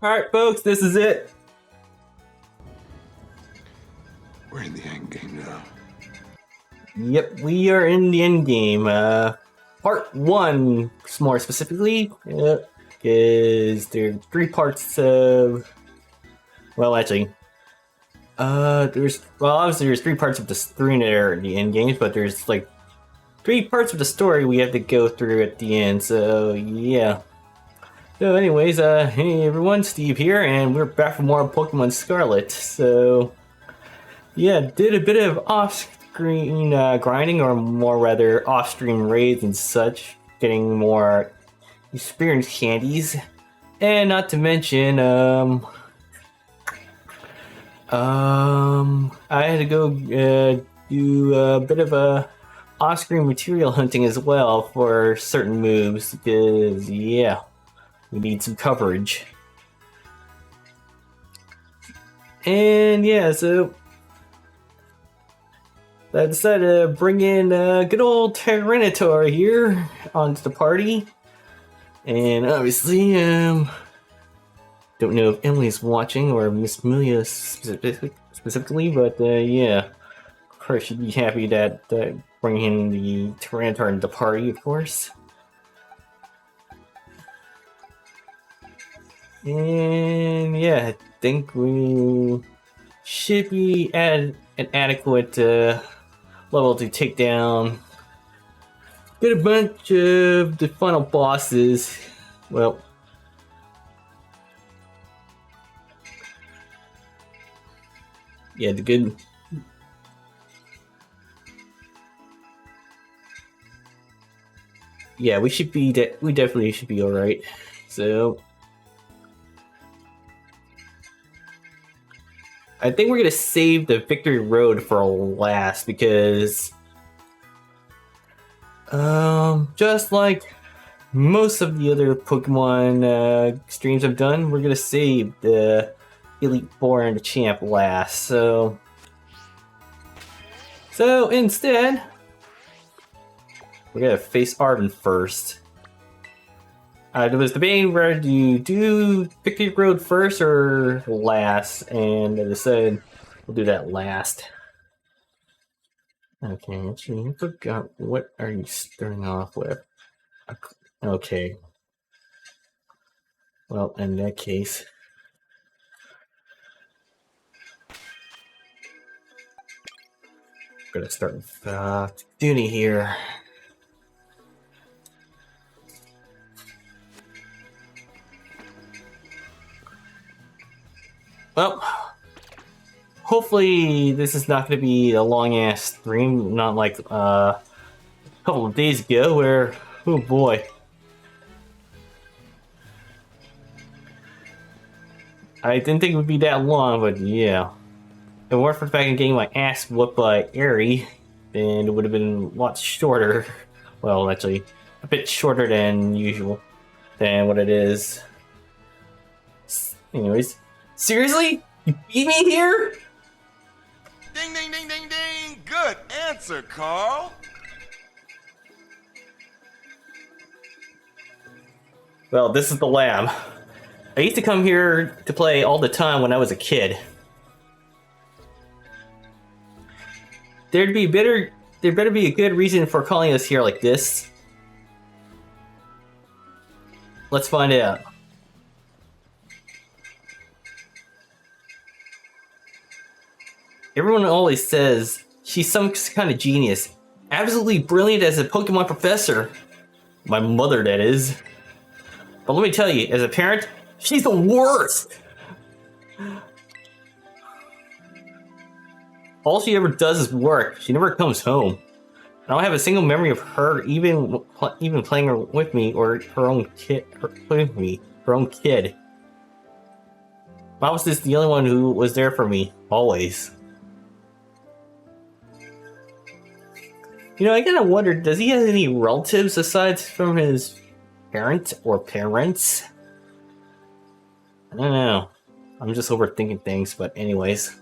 Alright, folks, this is it. We're in the Endgame now. Yep, we are in the end game. Part 1, more specifically. Because there are 3 parts of... Well, actually... obviously there's 3 parts of the story that are the end games, but there's, like, 3 parts of the story we have to go through at the end, so, yeah. So anyways, hey everyone, Steve here, and we're back for more Pokemon Scarlet, so... Yeah, did a bit of off-screen grinding, or more rather off-stream raids and such, getting more experience candies, and not to mention, I had to go do a bit of a off-screen material hunting as well for certain moves, because yeah, we need some coverage. And yeah, so I decided to bring in good old Tyranitar here onto the party. And obviously, don't know if Emily's watching or Miss Amelia specifically, but yeah. Of course, she'd be happy that bringing the Tyranitar into the party, of course. And yeah, I think we should be at an adequate level to take down a bunch of the final bosses. Well, yeah, the good. Yeah, we should be. We definitely should be all right. So, I think we're gonna save the Victory Road for last because, just like most of the other Pokemon streams I've done, we're gonna save the Elite Four and the Champ last. So instead, we're gonna face Arvin first. I was debating whether to do Victory Road first or last, and I decided we'll do that last. Okay, actually, I forgot. What are you starting off with? Okay. Well, in that case... I'm gonna start with Dooney here. Well, hopefully this is not going to be a long-ass stream, not like a couple of days ago where, oh boy. I didn't think it would be that long, but yeah. If it weren't for the fact of getting my ass whooped by Airy, then it would have been a lot shorter. Well, actually, a bit shorter than usual, than what it is. Anyways, seriously? You beat me here? Ding, ding, ding, ding, ding! Good answer, Carl! Well, this is the lab. I used to come here to play all the time when I was a kid. There better be a good reason for calling us here like this. Let's find out. Everyone always says she's some kind of genius. Absolutely brilliant as a Pokemon professor. My mother, that is. But let me tell you, as a parent, she's the worst! All she ever does is work. She never comes home. I don't have a single memory of her even playing with me or her own kid. Her own kid. I was just the only one who was there for me, always. You know, I kind of wondered, does he have any relatives aside from his parent or parents? I don't know. I'm just overthinking things, but anyways.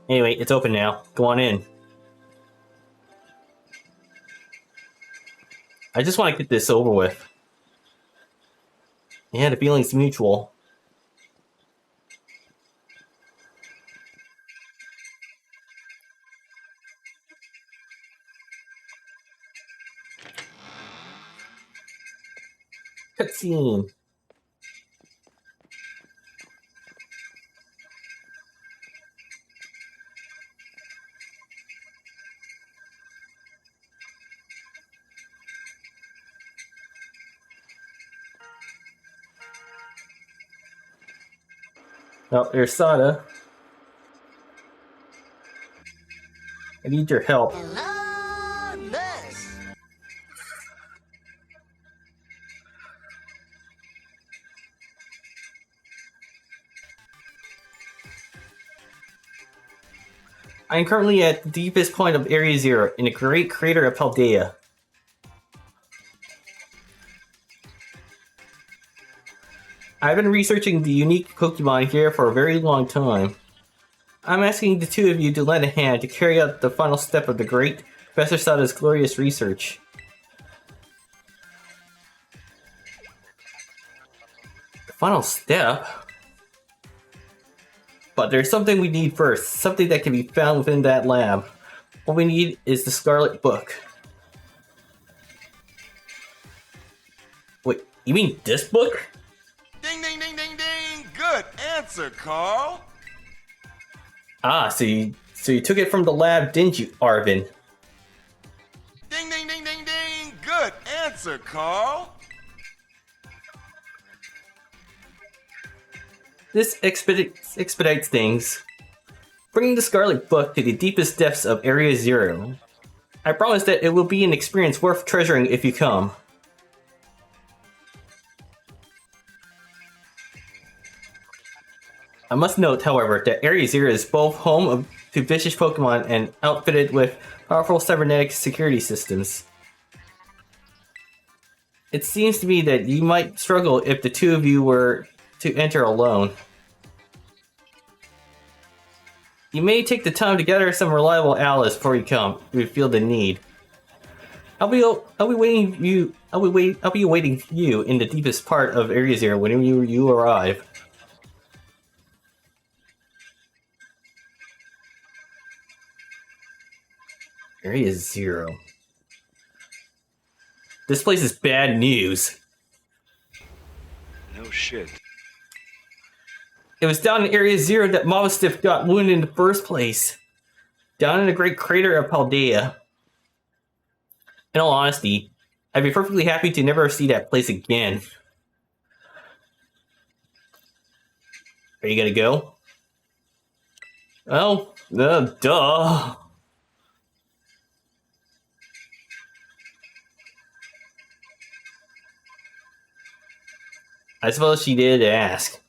Anyway, it's open now. Go on in. I just want to get this over with. Yeah, the feeling's mutual. Cutscene. Oh, there's Sada. I need your help. I am currently at the deepest point of Area Zero, in the great crater of Paldea. I've been researching the unique Pokemon here for a very long time. I'm asking the two of you to lend a hand to carry out the final step of the great Professor Sada's glorious research. The final step? But there's something we need first, something that can be found within that lab. What we need is the Scarlet book. Wait, you mean this book? Ding, ding, ding, ding, ding. Good answer, Carl. Ah, so you took it from the lab, didn't you, Arvin? Ding, ding, ding, ding, ding. Good answer, Carl. This expedites things. Bringing the Scarlet Book to the deepest depths of Area Zero. I promise that it will be an experience worth treasuring if you come. I must note, however, that Area Zero is both home to vicious Pokemon and outfitted with powerful cybernetic security systems. It seems to me that you might struggle if the two of you were to enter alone. You may take the time to gather some reliable allies before you come if you feel the need. I'll be awaiting you in the deepest part of Area Zero when you arrive. Area Zero. This place is bad news. No shit. It was down in Area Zero that Mamastiff got wounded in the first place. Down in the great crater of Paldea. In all honesty, I'd be perfectly happy to never see that place again. Are you gonna go? Well, duh. I suppose she did ask.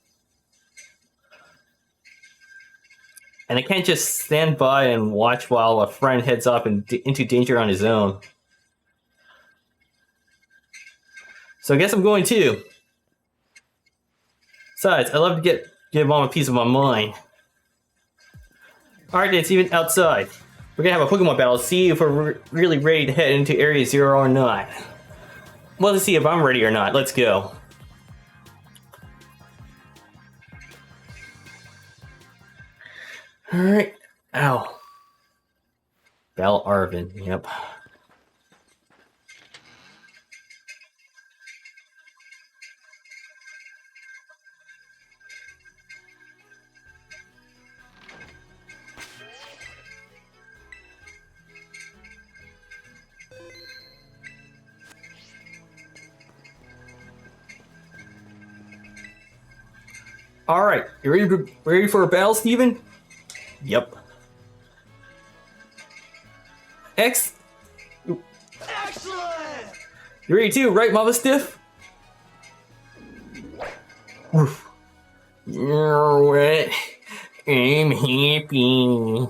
And I can't just stand by and watch while a friend heads off into danger on his own. So I guess I'm going too. Besides, I love to give Mom a piece of my mind. Alright, it's even outside. We're gonna have a Pokemon battle to see if we're really ready to head into Area Zero or not. Well, let's see if I'm ready or not. Let's go. Alright. Ow. Battle Arvin, yep. Alright, you ready for a battle, Steven? Yep. Excellent! You ready too, right, Mamastiff? Oof. Alright. I'm happy.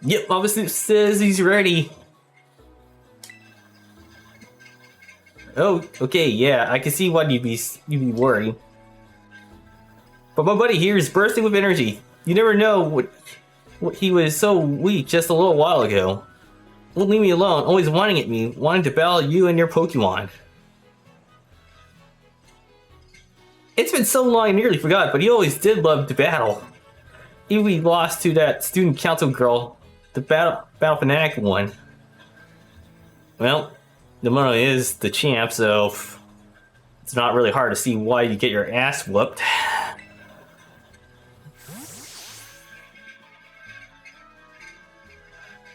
Yep, Mamastiff says he's ready. Oh, okay, yeah, I can see why you'd be worried. But my buddy here is bursting with energy. You never know what he was so weak just a little while ago. won't leave me alone, always whining at me, wanting to battle you and your Pokemon. It's been so long I nearly forgot, but he always did love to battle. Even we lost to that student council girl, the battle fanatic one. Well, the Mono is the champ, so it's not really hard to see why you get your ass whooped.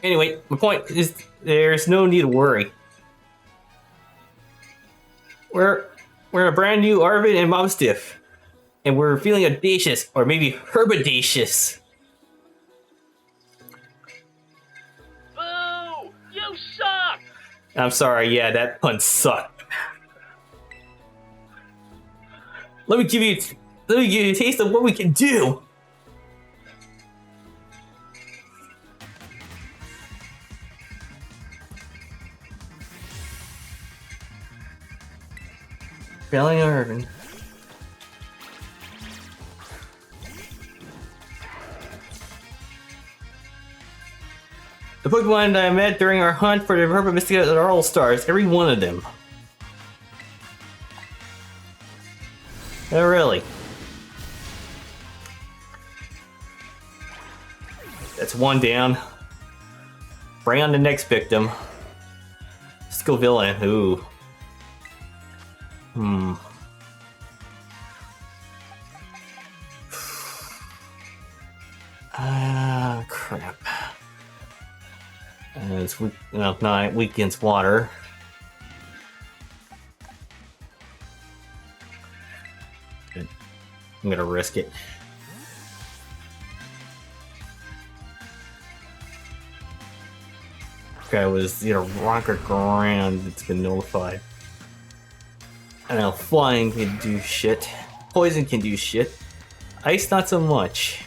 Anyway, my point is there's no need to worry. We're a brand new Arvid and Mobstiff, and we're feeling audacious, or maybe herbidacious. Boo! You suck! I'm sorry, yeah, that pun sucked. Let me give you a taste of what we can do. Failing Irvin. The Pokemon that I met during our hunt for the Purple Mystica are all stars, every one of them. Oh, really? That's one down. Bring on the next victim. Scoville, ooh. Crap. It's weak, well, not weak against water. Good. I'm gonna risk it. Guy was either rock or ground. It's been notified. I know flying can do shit. Poison can do shit. Ice not so much.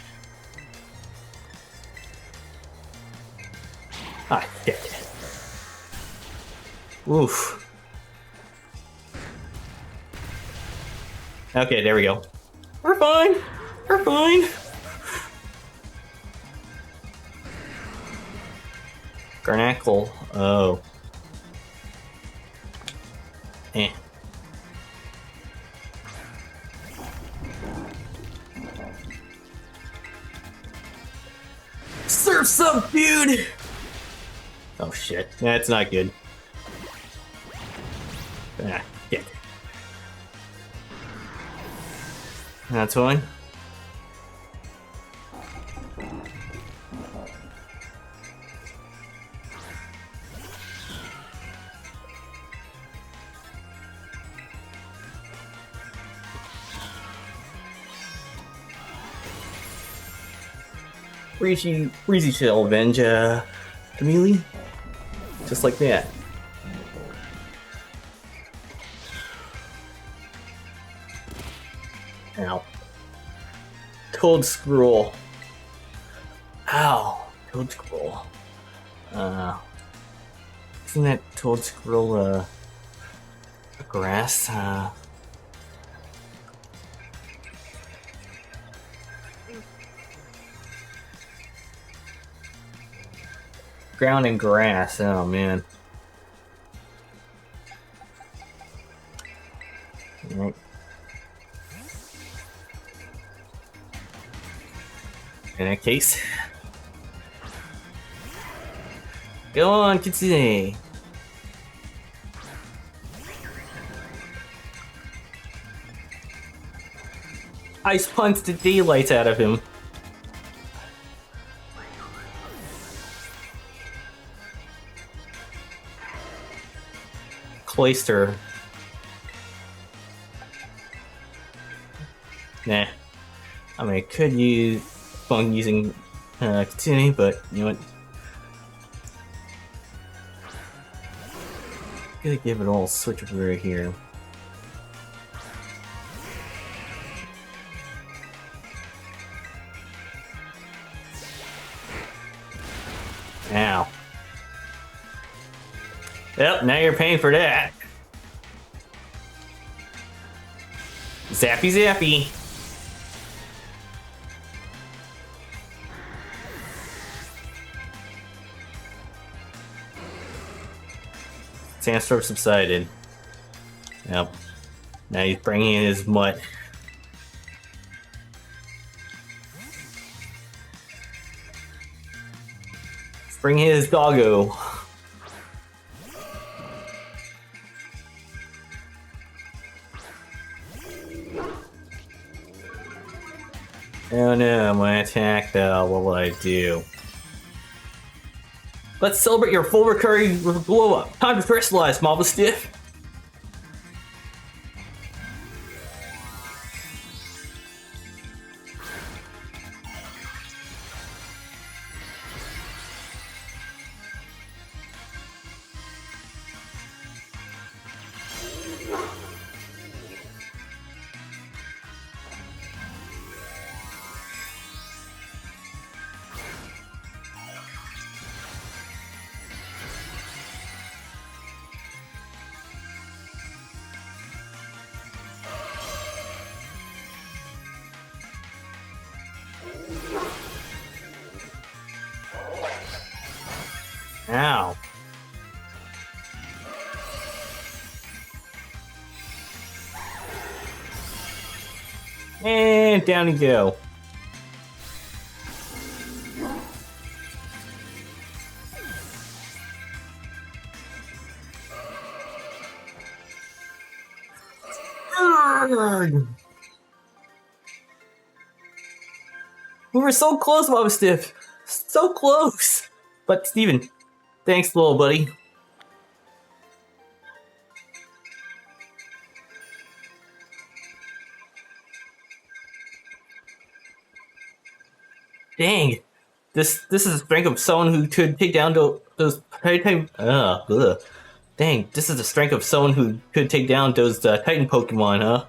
Ah, shit. Oof. Okay, there we go. We're fine. We're fine. Garnacle. Oh. Eh. Surf's up, dude! Oh shit. That's not good. Ah, shit. That's one. Breezy shall avenge Camille. Just like that. Ow. Toad Scroll. Ow. Toad Scroll. Isn't that Toad Scroll grass? Ground and grass, oh man. Right. In that case, go on, Kitsune. Ice punch the daylights out of him. Cloister. Nah. I mean, I could use fun using Kitsune, but you know what? Gotta give it all a switch over here. Ow. Yep, now you're paying for that. Zappy zappy. Sandstorm subsided. Yep. Now he's bringing in his mutt. Bring his doggo. Oh no, I'm gonna attack though. What will I do? Let's celebrate your full recovery with a glow up. Time to crystallize, Marble Stiff. Ow. And down you go. We were so close, Bob Stiff. So close. But Steven, thanks, little buddy. Dang. This is the strength of someone who could take down those Titan. Ugh. Dang, this is the strength of someone who could take down those Titan Pokemon, huh?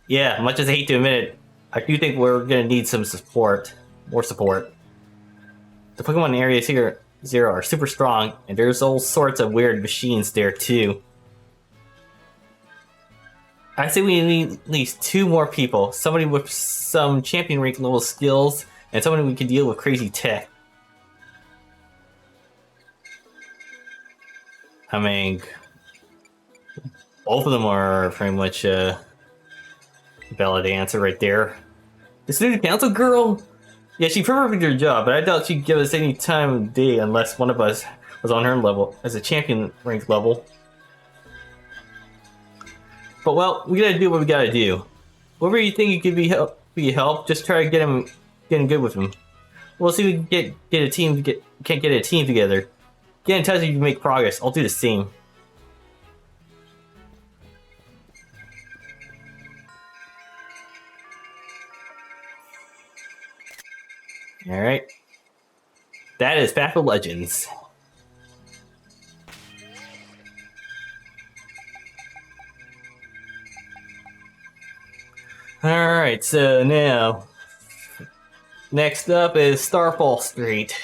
Yeah, much as I hate to admit it, I do think we're gonna need some support. More support. The Pokemon in Area Zero are super strong, and there's all sorts of weird machines there too. I say we need at least 2 more people. Somebody with some champion rank level skills, and somebody we can deal with crazy tech. I mean, both of them are pretty much a valid answer right there. The student council girl? Yeah, she perfected her job, but I doubt she'd give us any time of day unless one of us was on her level as a champion rank level. But well, we gotta do what we gotta do. Whoever you think you could be help, just try to getting good with him. We'll see if we can get a team can't get a team together. Get in touch if you can make progress. I'll do the same. Alright. That is Path of Legends. Alright, so now next up is Starfall Street.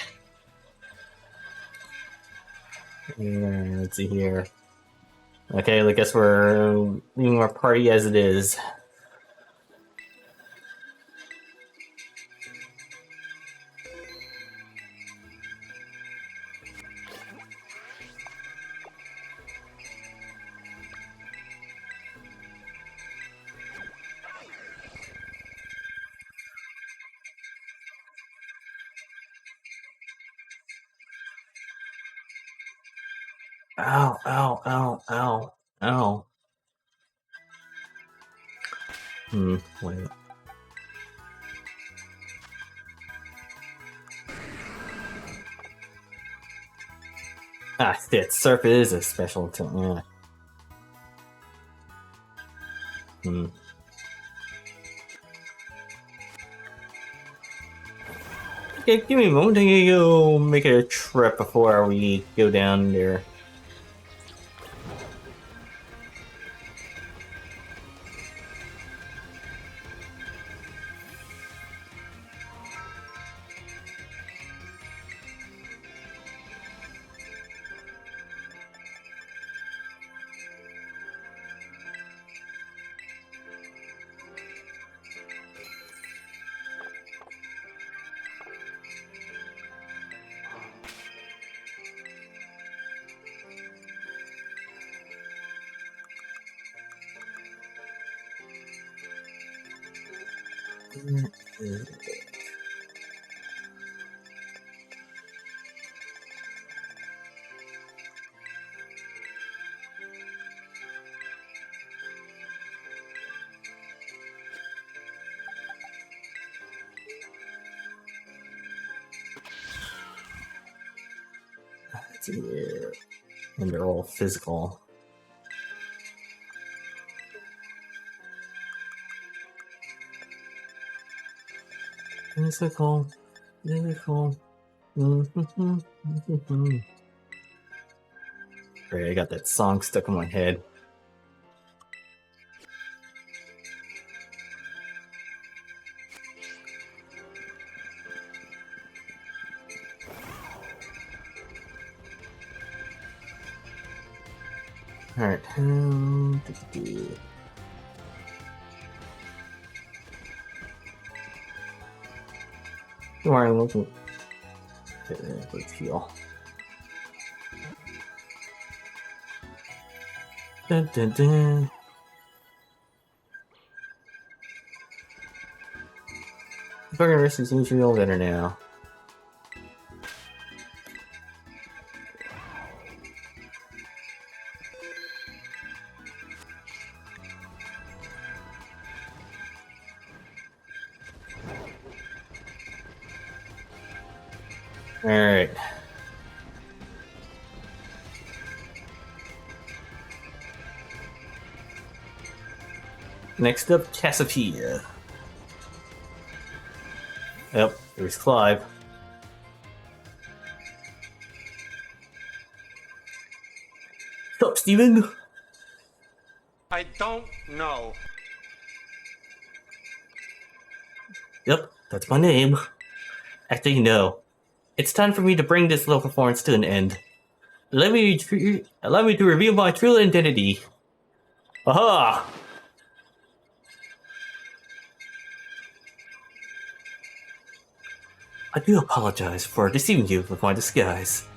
Let's see here. Okay, I guess we're leaving our party as it is. Ow, ow, ow, ow, ow. Wait. Ah, shit, Surf is a special attack. Yeah. Okay, give me a moment. I'm gonna go make a trip before we go down there. Yeah. And they're all physical. Physical. Physical. Great, I got that song stuck in my head. Alright. Don't worry, I'm looking. Let's heal. Dun, dun, dun. Fucking Risk seems to feel better now. Alright. Next up, Cassiopeia. Yep, there's Clive. What's up, Steven? I don't know. Yep, that's my name. Actually, no. It's time for me to bring this little performance to an end. Allow me to reveal my true identity. Aha! I do apologize for deceiving you with my disguise.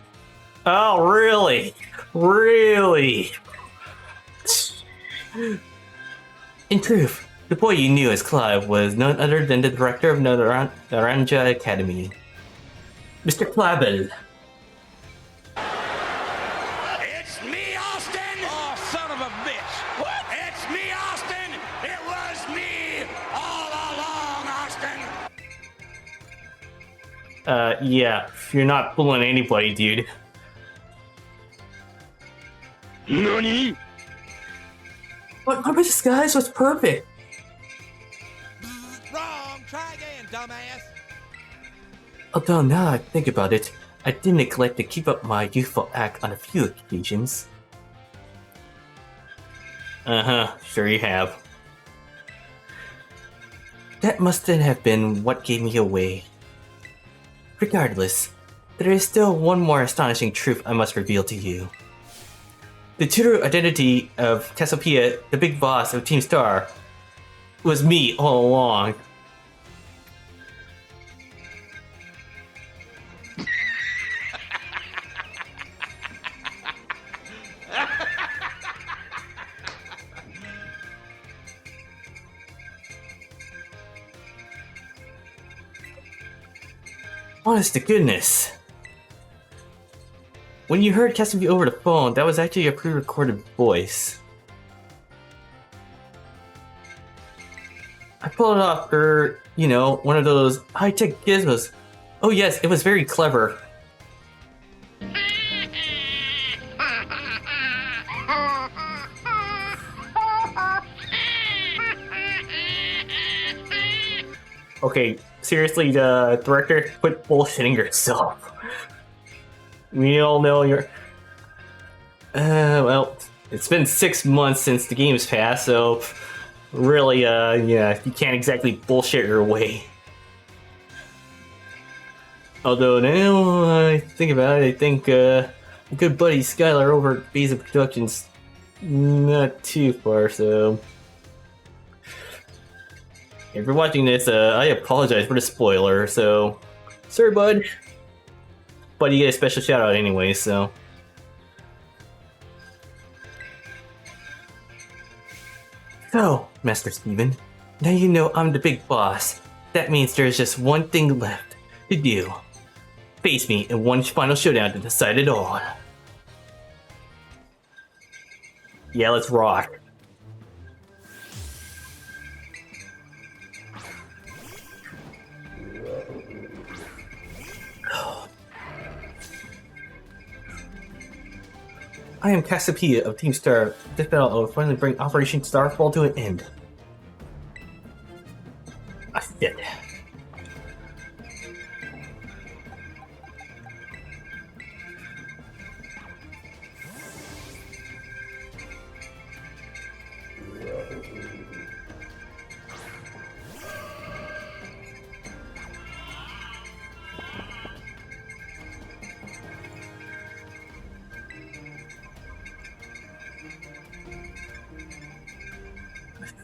Oh, really? Really? In truth, the boy you knew as Clive was none other than the director of Naranja Academy, Mr. Clabel. It's me, Austin! Oh, son of a bitch! What? It's me, Austin! It was me all along, Austin! Yeah, you're not fooling anybody, dude. NANI? But my disguise was perfect. Wrong! Try again, dumbass! Although now I think about it, I did neglect to keep up my youthful act on a few occasions. Uh-huh, sure you have. That must then have been what gave me away. Regardless, there is still one more astonishing truth I must reveal to you. The true identity of Cassiopeia, the big boss of Team Star, was me all along. Honest to goodness. When you heard Cassiopeia over the phone, that was actually a pre-recorded voice. I pulled it off for, you know, one of those high-tech gizmos. Oh yes, it was very clever. Okay, seriously, the director, quit bullshitting yourself. We all know you're... well, it's been 6 months since the game's passed, so... Really, yeah, you can't exactly bullshit your way. Although now I think about it, I think, good buddy Skylar over at Basic Productions not too far, so... If you're watching this, I apologize for the spoiler, so... Sorry, bud. But you get a special shout out anyway, so... So, Master Steven, now you know I'm the big boss. That means there's just one thing left to do. Face me in one final showdown to decide it all. Yeah, let's rock. I am Cassiopeia of Team Star. This battle will finally bring Operation Starfall to an end. Ah, shit.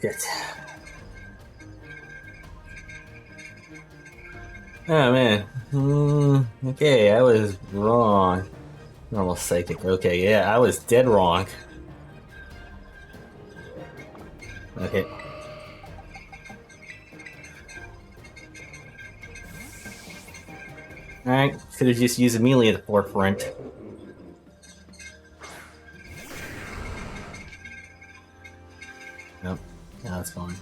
Shit. Oh man. Okay, I was wrong. Normal psychic. Okay, yeah, I was dead wrong. Okay. Alright, should have just used Amelie at the forefront. Nope. No, that's fine.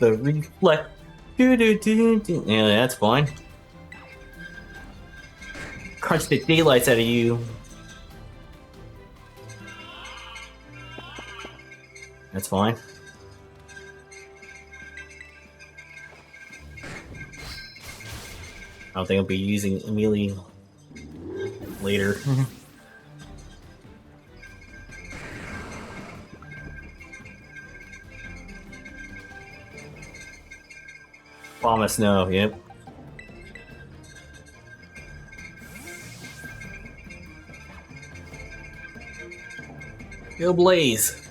The reflect. Yeah, that's fine. Crunch the daylights out of you. That's fine. I don't think I'll be using Amelie later. Bomb of snow, yep. Go Blaze!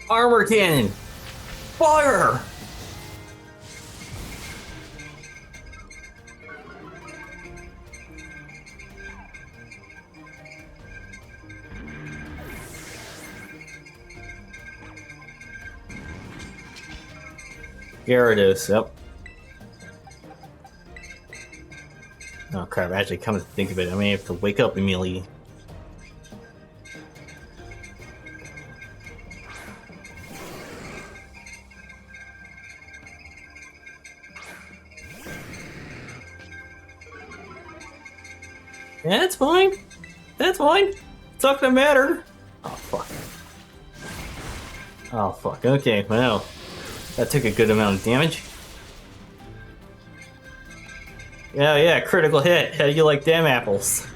Armor cannon! Fire! Gyarados, yep. Oh crap, actually come to think of it, I may have to wake up immediately. Yeah, that's fine. That's fine. It's not gonna matter. Oh fuck. Oh fuck, okay, well. That took a good amount of damage. Yeah, critical hit. How do you like them apples?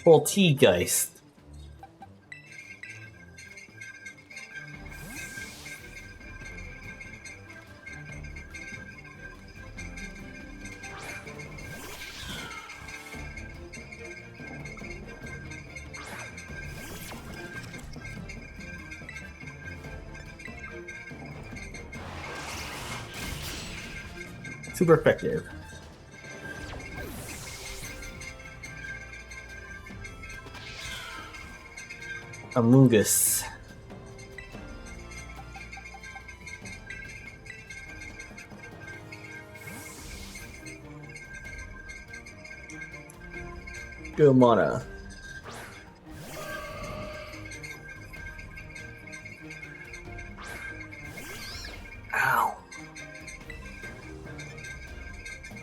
Full T-Geist. Super effective. Amoongus. Go Mana. Ow.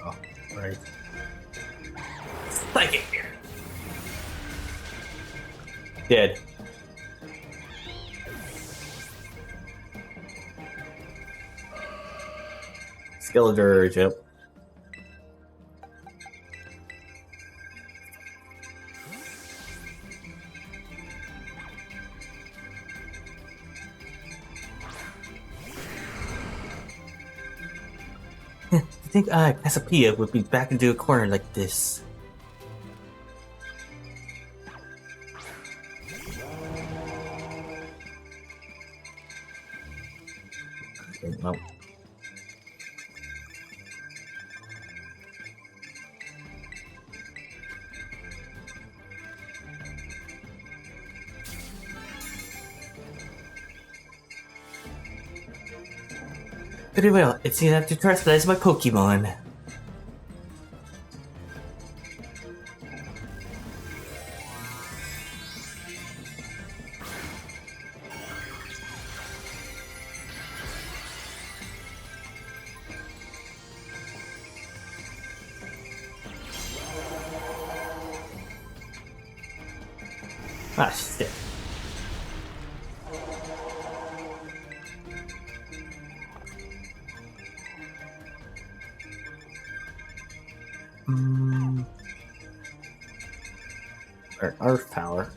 Oh, right. Psychic. Dead. Skeletor, yep. I think Cassiopeia would be back into a corner like this. Very well, it seems I have to transplant my Pokemon. Ah, shit. Or Earth Power.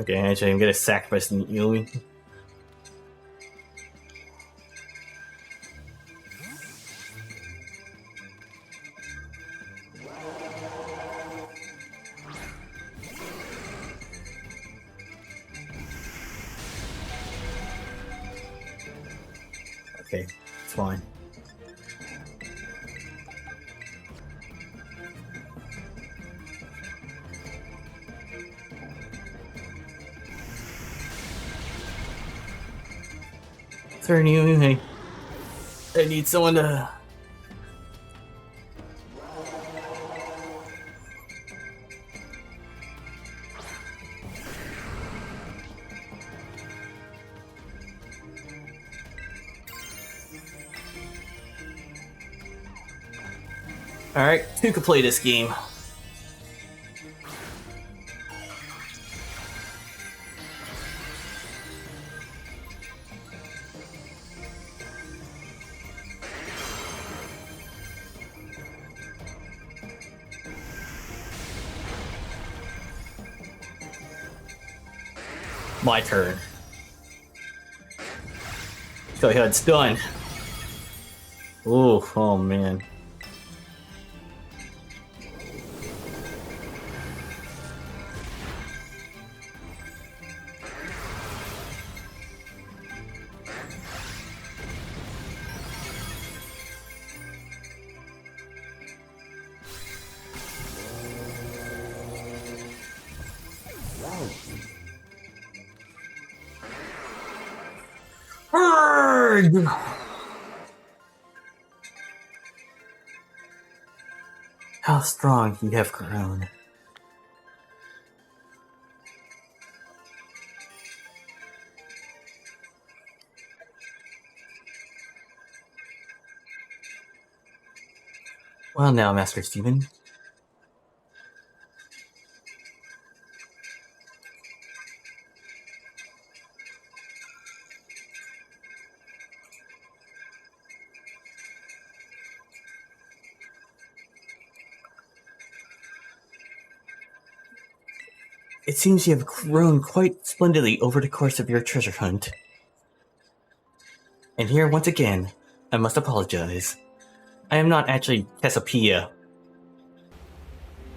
Okay, actually, I'm gonna sacrifice Yumi. Okay, it's fine. Turn Yumi. I need someone to. Alright, who can play this game? My turn. Show you how it's done. Ooh, oh man. Arrgh! How strong you have grown. Well now, Master Stephen. It seems you have grown quite splendidly over the course of your treasure hunt. And here, once again, I must apologize. I am not actually Cassiopeia.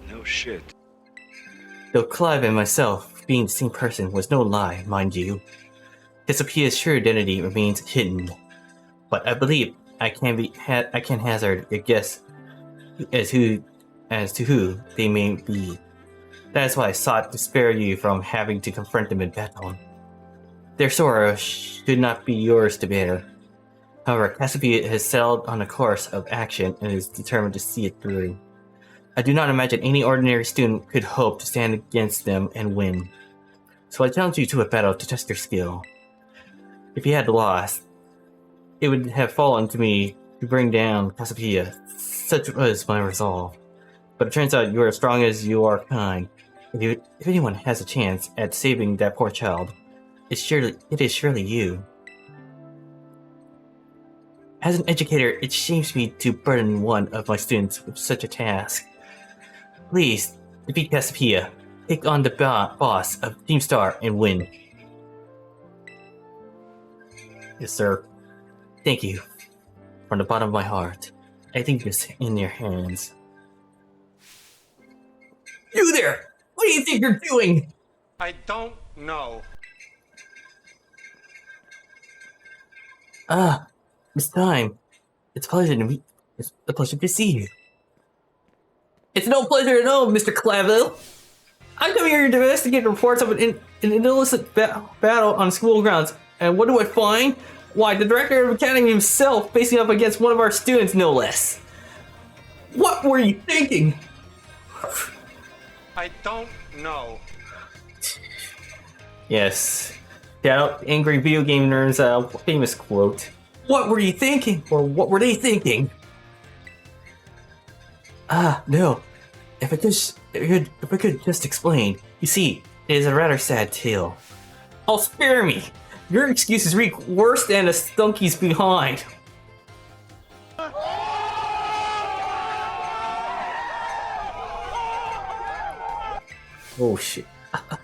No shit. Though Clive and myself being the same person was no lie, mind you. Cassiopeia's true identity remains hidden, but I believe I can hazard a guess as to who they may be. That is why I sought to spare you from having to confront them in battle. Their sorrow should not be yours to bear. However, Cassiopeia has settled on a course of action and is determined to see it through. I do not imagine any ordinary student could hope to stand against them and win. So I challenge you to a battle to test your skill. If you had lost, it would have fallen to me to bring down Cassiopeia. Such was my resolve. But it turns out you are as strong as you are kind. If anyone has a chance at saving that poor child, it is surely you. As an educator, it shames me to burden one of my students with such a task. Please, defeat Cassiopeia. take on the boss of Team Star and win. Yes, sir. Thank you. From the bottom of my heart. I think it's in your hands. You there! What do you think you're doing? I don't know. Ah, it's time. It's a pleasure to see you. It's no pleasure at all, Mr. Clavo. I'm coming here to investigate reports of an illicit battle on school grounds. And what do I find? Why, the director of the academy himself facing up against one of our students, no less. What were you thinking? I don't know. Yes. Shout out angry video game nerds' famous quote. What were you thinking? Or what were they thinking? Ah, no. If I could just explain. You see, it is a rather sad tale. Oh, spare me! Your excuses reek worse than a stunky's behind. Oh shit.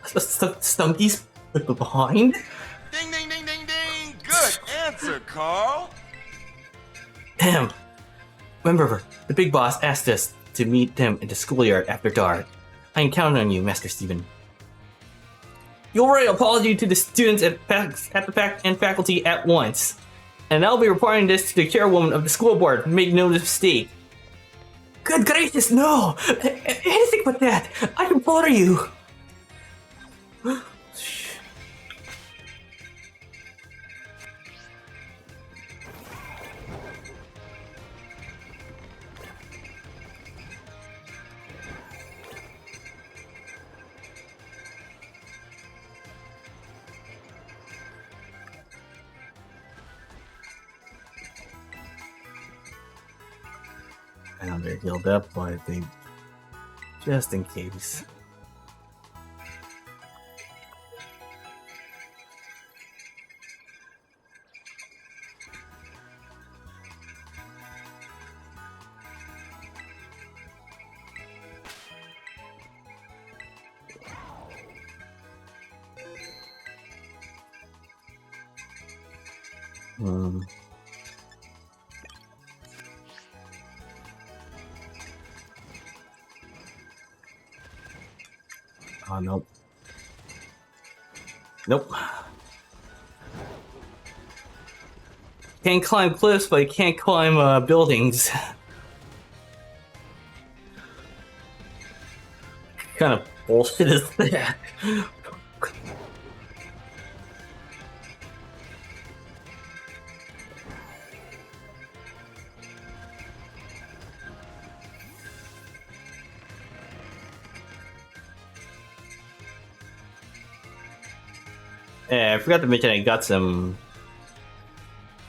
Stunky's behind? Ding, ding, ding, ding, ding. Good answer, Carl. Damn. Remember, the big boss asked us to meet them in the schoolyard after dark. I am counting on you, Master Steven. You'll write an apology to the students at the faculty at once. And I'll be reporting this to the chairwoman of the school board. Make no mistake. Good gracious, no! Anything but that! I implore you! I know they're healed up, but I think just in case. Oh, nope. Nope. Can't climb cliffs, but you can't climb buildings. What kind of bullshit is that? Yeah, I forgot to mention I got some.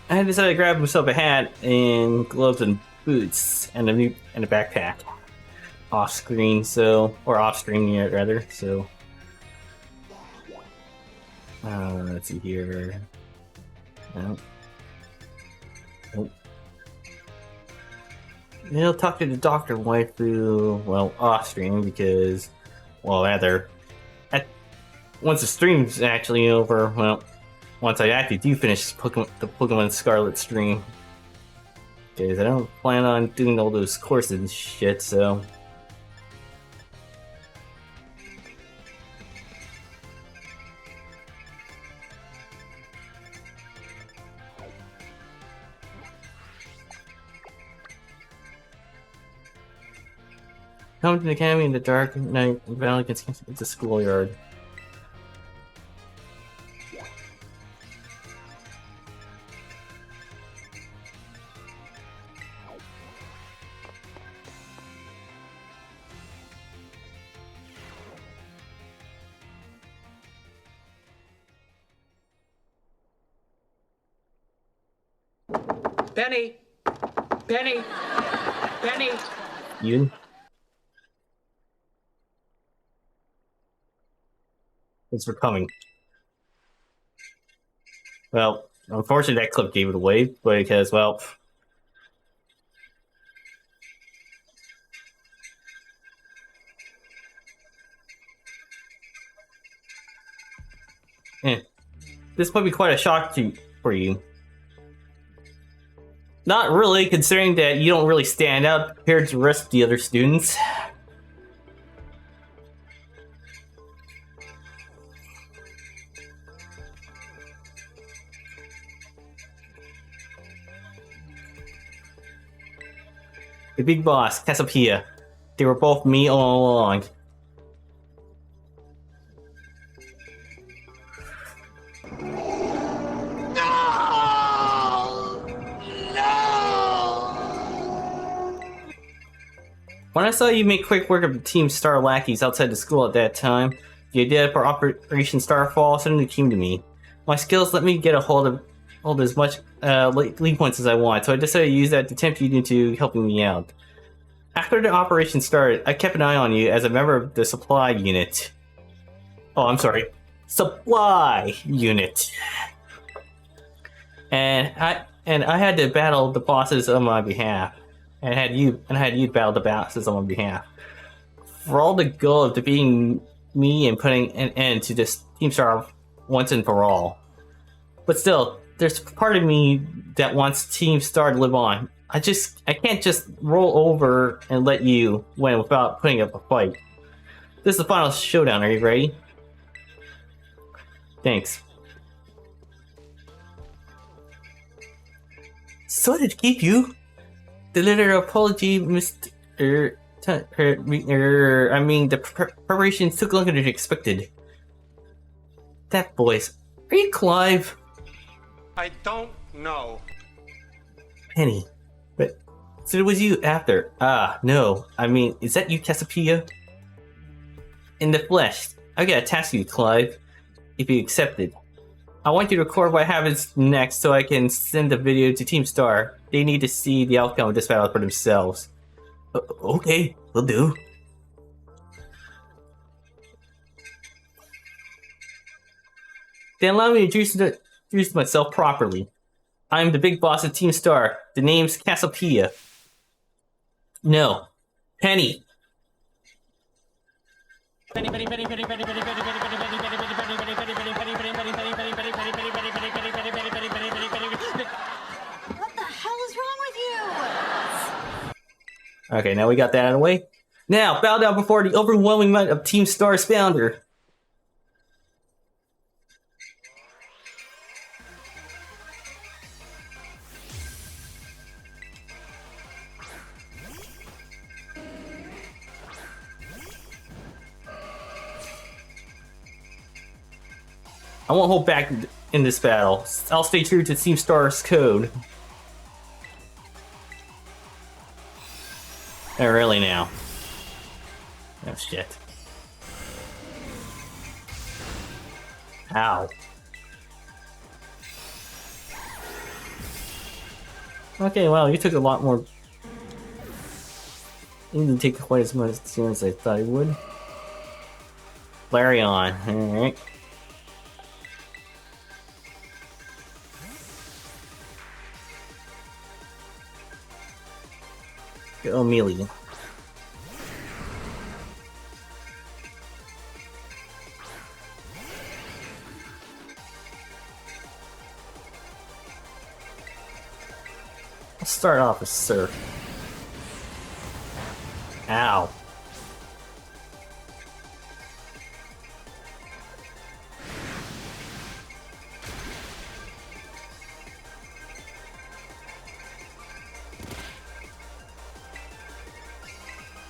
I decided to grab myself a hat and gloves and boots and a backpack off screen, or off screen yet rather. So let's see here. Nope. Nope. I'll talk to the doctor waifu, well, off stream because, well, rather. Once the stream's actually over, well, once I actually do finish the Pokemon Scarlet stream, because I don't plan on doing all those courses and shit, so. Come to the academy in the dark night, Valley gets into the schoolyard. Penny! Penny! Penny! Yoon? Thanks for coming. Well, unfortunately that clip gave it away, because, well... Eh, this might be quite a shock for you. Not really, considering that you don't really stand out compared to the rest of the other students. The big boss, Cassiopeia. They were both me all along. When I saw you make quick work of the Team Star lackeys outside the school at that time, the idea for Operation Starfall suddenly came to me. My skills let me get a hold of as much league points as I want, so I decided to use that to tempt you into helping me out. After the operation started, I kept an eye on you as a member of the supply unit. Oh, I'm sorry. Supply unit. And I had to battle the bosses on my behalf. And I had you battle the bosses on my behalf. For all the goal of defeating me and putting an end to this Team Star once and for all. But still, there's part of me that wants Team Star to live on. I can't just roll over and let you win without putting up a fight. This is the final showdown, are you ready? Thanks. So did it keep you? The letter of apology, Mr. I mean, the preparations took longer than expected. That voice. Are you Clive? I don't know. Penny. But, so it was you after. Ah, no. I mean, is that you, Cassiopeia? In the flesh. I got a task you, Clive. If you accept it. I want you to record what happens next so I can send the video to Team Star. They need to see the outcome of this battle for themselves. Okay, will do. Then allow me to introduce myself properly. I'm the big boss of Team Star. The name's Cassiopeia. No, Penny. Okay, now we got that out of the way. Now, bow down before the overwhelming might of Team Star's founder. I won't hold back in this battle. I'll stay true to Team Star's code. Oh, really now? Oh, shit. Ow. Okay, well, you took a lot more... You didn't take quite as much as I thought you would. Larion, alright. Go melee. I'll start off with Surf. Ow.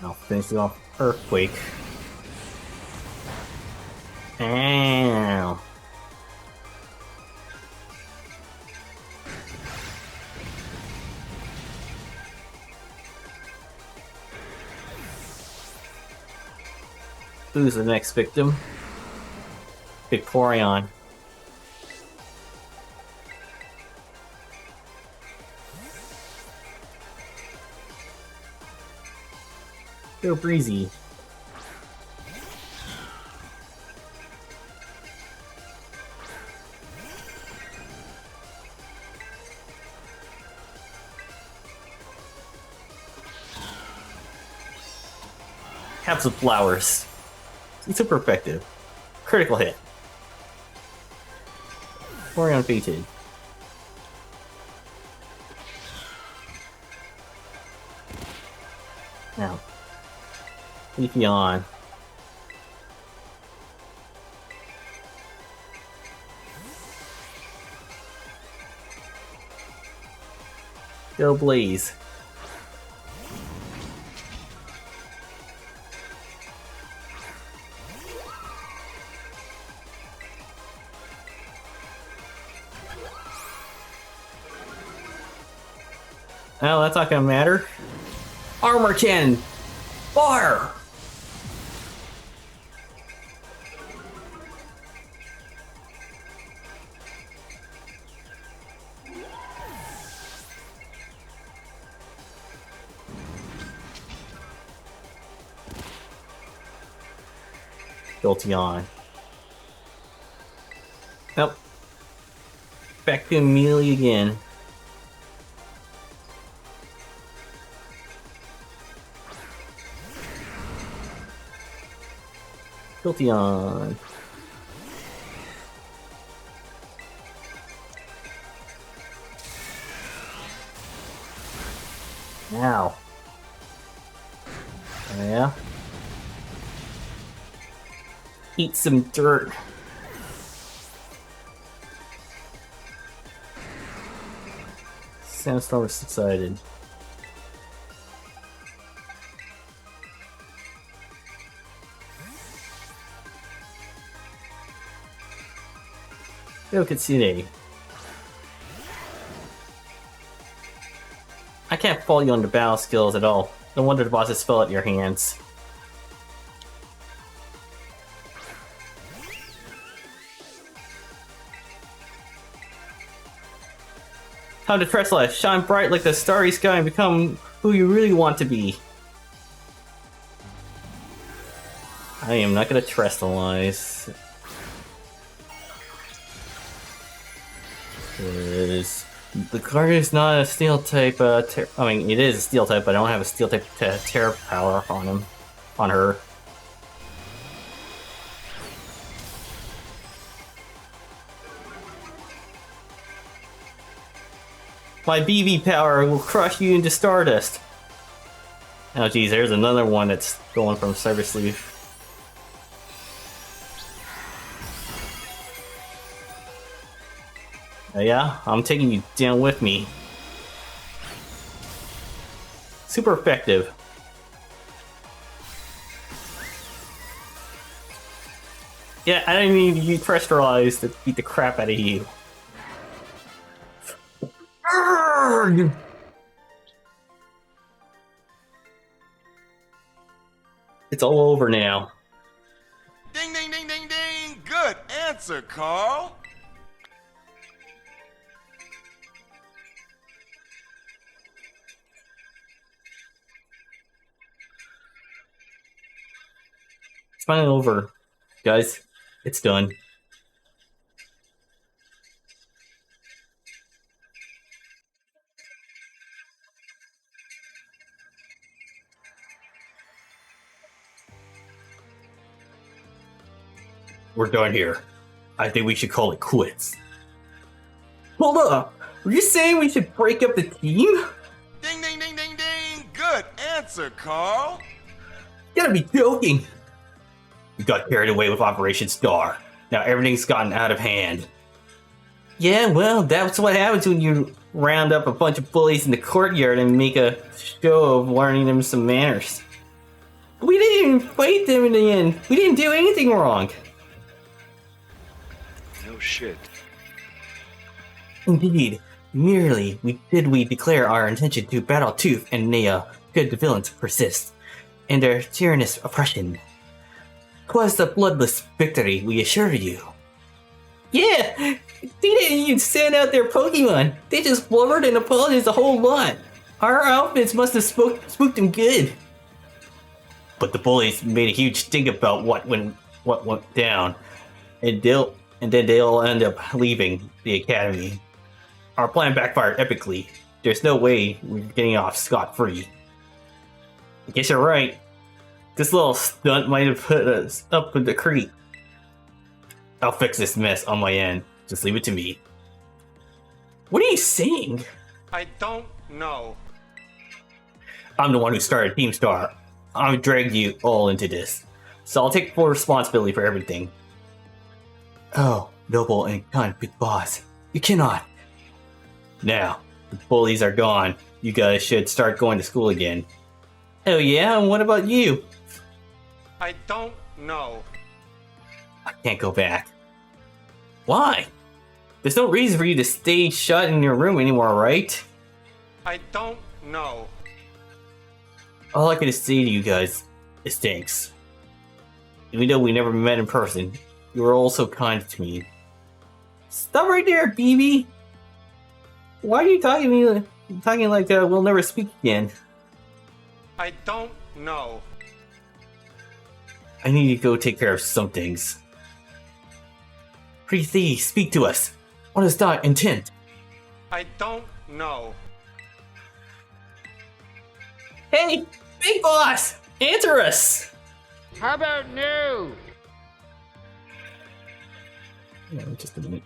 I'll finish it off Earthquake. Ow. Who's the next victim? Victorion. Go Breezy. Caps of Flowers. Super effective. Critical hit. Or unfated. Now, keep you on. Go Blaze. Well, that's not gonna matter. Armor cannon! Fire! Jolteon. Nope. Back to melee again. Jolteon. Now. Yeah. Eat some dirt. Sandstorm is subsided. Yo, Kitsune. I can't fault you on the battle skills at all. No wonder the bosses fell at your hands. Time to press life, shine bright like the starry sky and become who you really want to be. I am not gonna Trestalize. Because the card is not a steel type, I mean, it is a steel type, but I don't have a steel type terror power on him. On her. My BB power will crush you into stardust. Oh geez, there's another one that's going from Cyber Sleeve. Yeah, I'm taking you down with me. Super effective. Yeah, I didn't even use Pressurize to beat the crap out of you. Arrgh! It's all over now. Ding, ding, ding, ding, ding. Good answer, Carl. It's finally over, guys. It's done. We're done here. I think we should call it quits. Hold up! Were you saying we should break up the team? Ding, ding, ding, ding, ding. Good answer, Carl. You gotta be joking! We got carried away with Operation Star. Now everything's gotten out of hand. Yeah, well, that's what happens when you round up a bunch of bullies in the courtyard and make a show of learning them some manners. We didn't even fight them in the end. We didn't do anything wrong. No shit. Indeed, merely we declare our intention to battle Tooth and Nea, should the villains persist, and their tyrannous oppression. 'Twas the bloodless victory we assure you. Yeah, they didn't even send out their Pokemon. They just blubbered and apologized a whole lot. Our outfits must have spooked them good. But the bullies made a huge stink about what went down, and then they'll end up leaving the academy. Our plan backfired epically. There's no way we're getting off scot-free. I guess you're right. This little stunt might have put us up in the creek. I'll fix this mess on my end. Just leave it to me. What are you saying? I don't know. I'm the one who started Team Star. I dragged you all into this. So I'll take full responsibility for everything. Oh, noble and kind big boss. You cannot. Now, the bullies are gone. You guys should start going to school again. Oh yeah, and what about you? I don't know. I can't go back. Why? There's no reason for you to stay shut in your room anymore, right? I don't know. All I can say to you guys is thanks. Even though we never met in person, you were all so kind to me. Stop right there, BB! Why are you talking to me like we'll never speak again? I don't know. I need to go take care of some things. Please speak to us. What is that intent? I don't know. Hey, big boss! Answer us! How about no? Yeah, just a minute.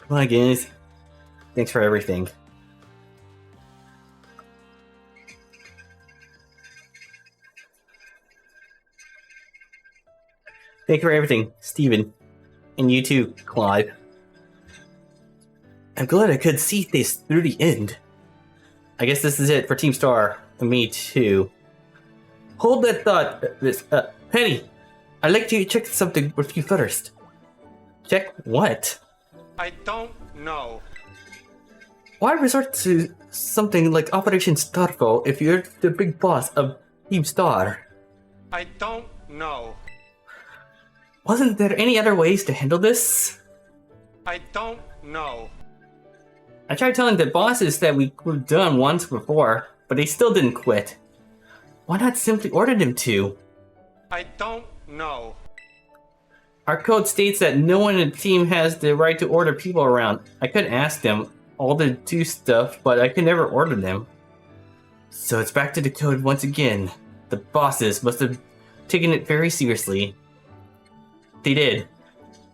Come on, guys. Thanks for everything. Thank you for everything, Steven. And you too, Clive. I'm glad I could see this through the end. I guess this is it for Team Star, and me too. Hold that thought, Penny. I'd like to check something with you first. Check what? I don't know. Why resort to something like Operation Starfall if you're the big boss of Team Star? I don't know. Wasn't there any other ways to handle this? I don't know. I tried telling the bosses that we were done once before, but they still didn't quit. Why not simply order them to? I don't know. Our code states that no one in the team has the right to order people around. I could ask them all to do stuff, but I could never order them. So it's back to the code once again. The bosses must have taken it very seriously. They did.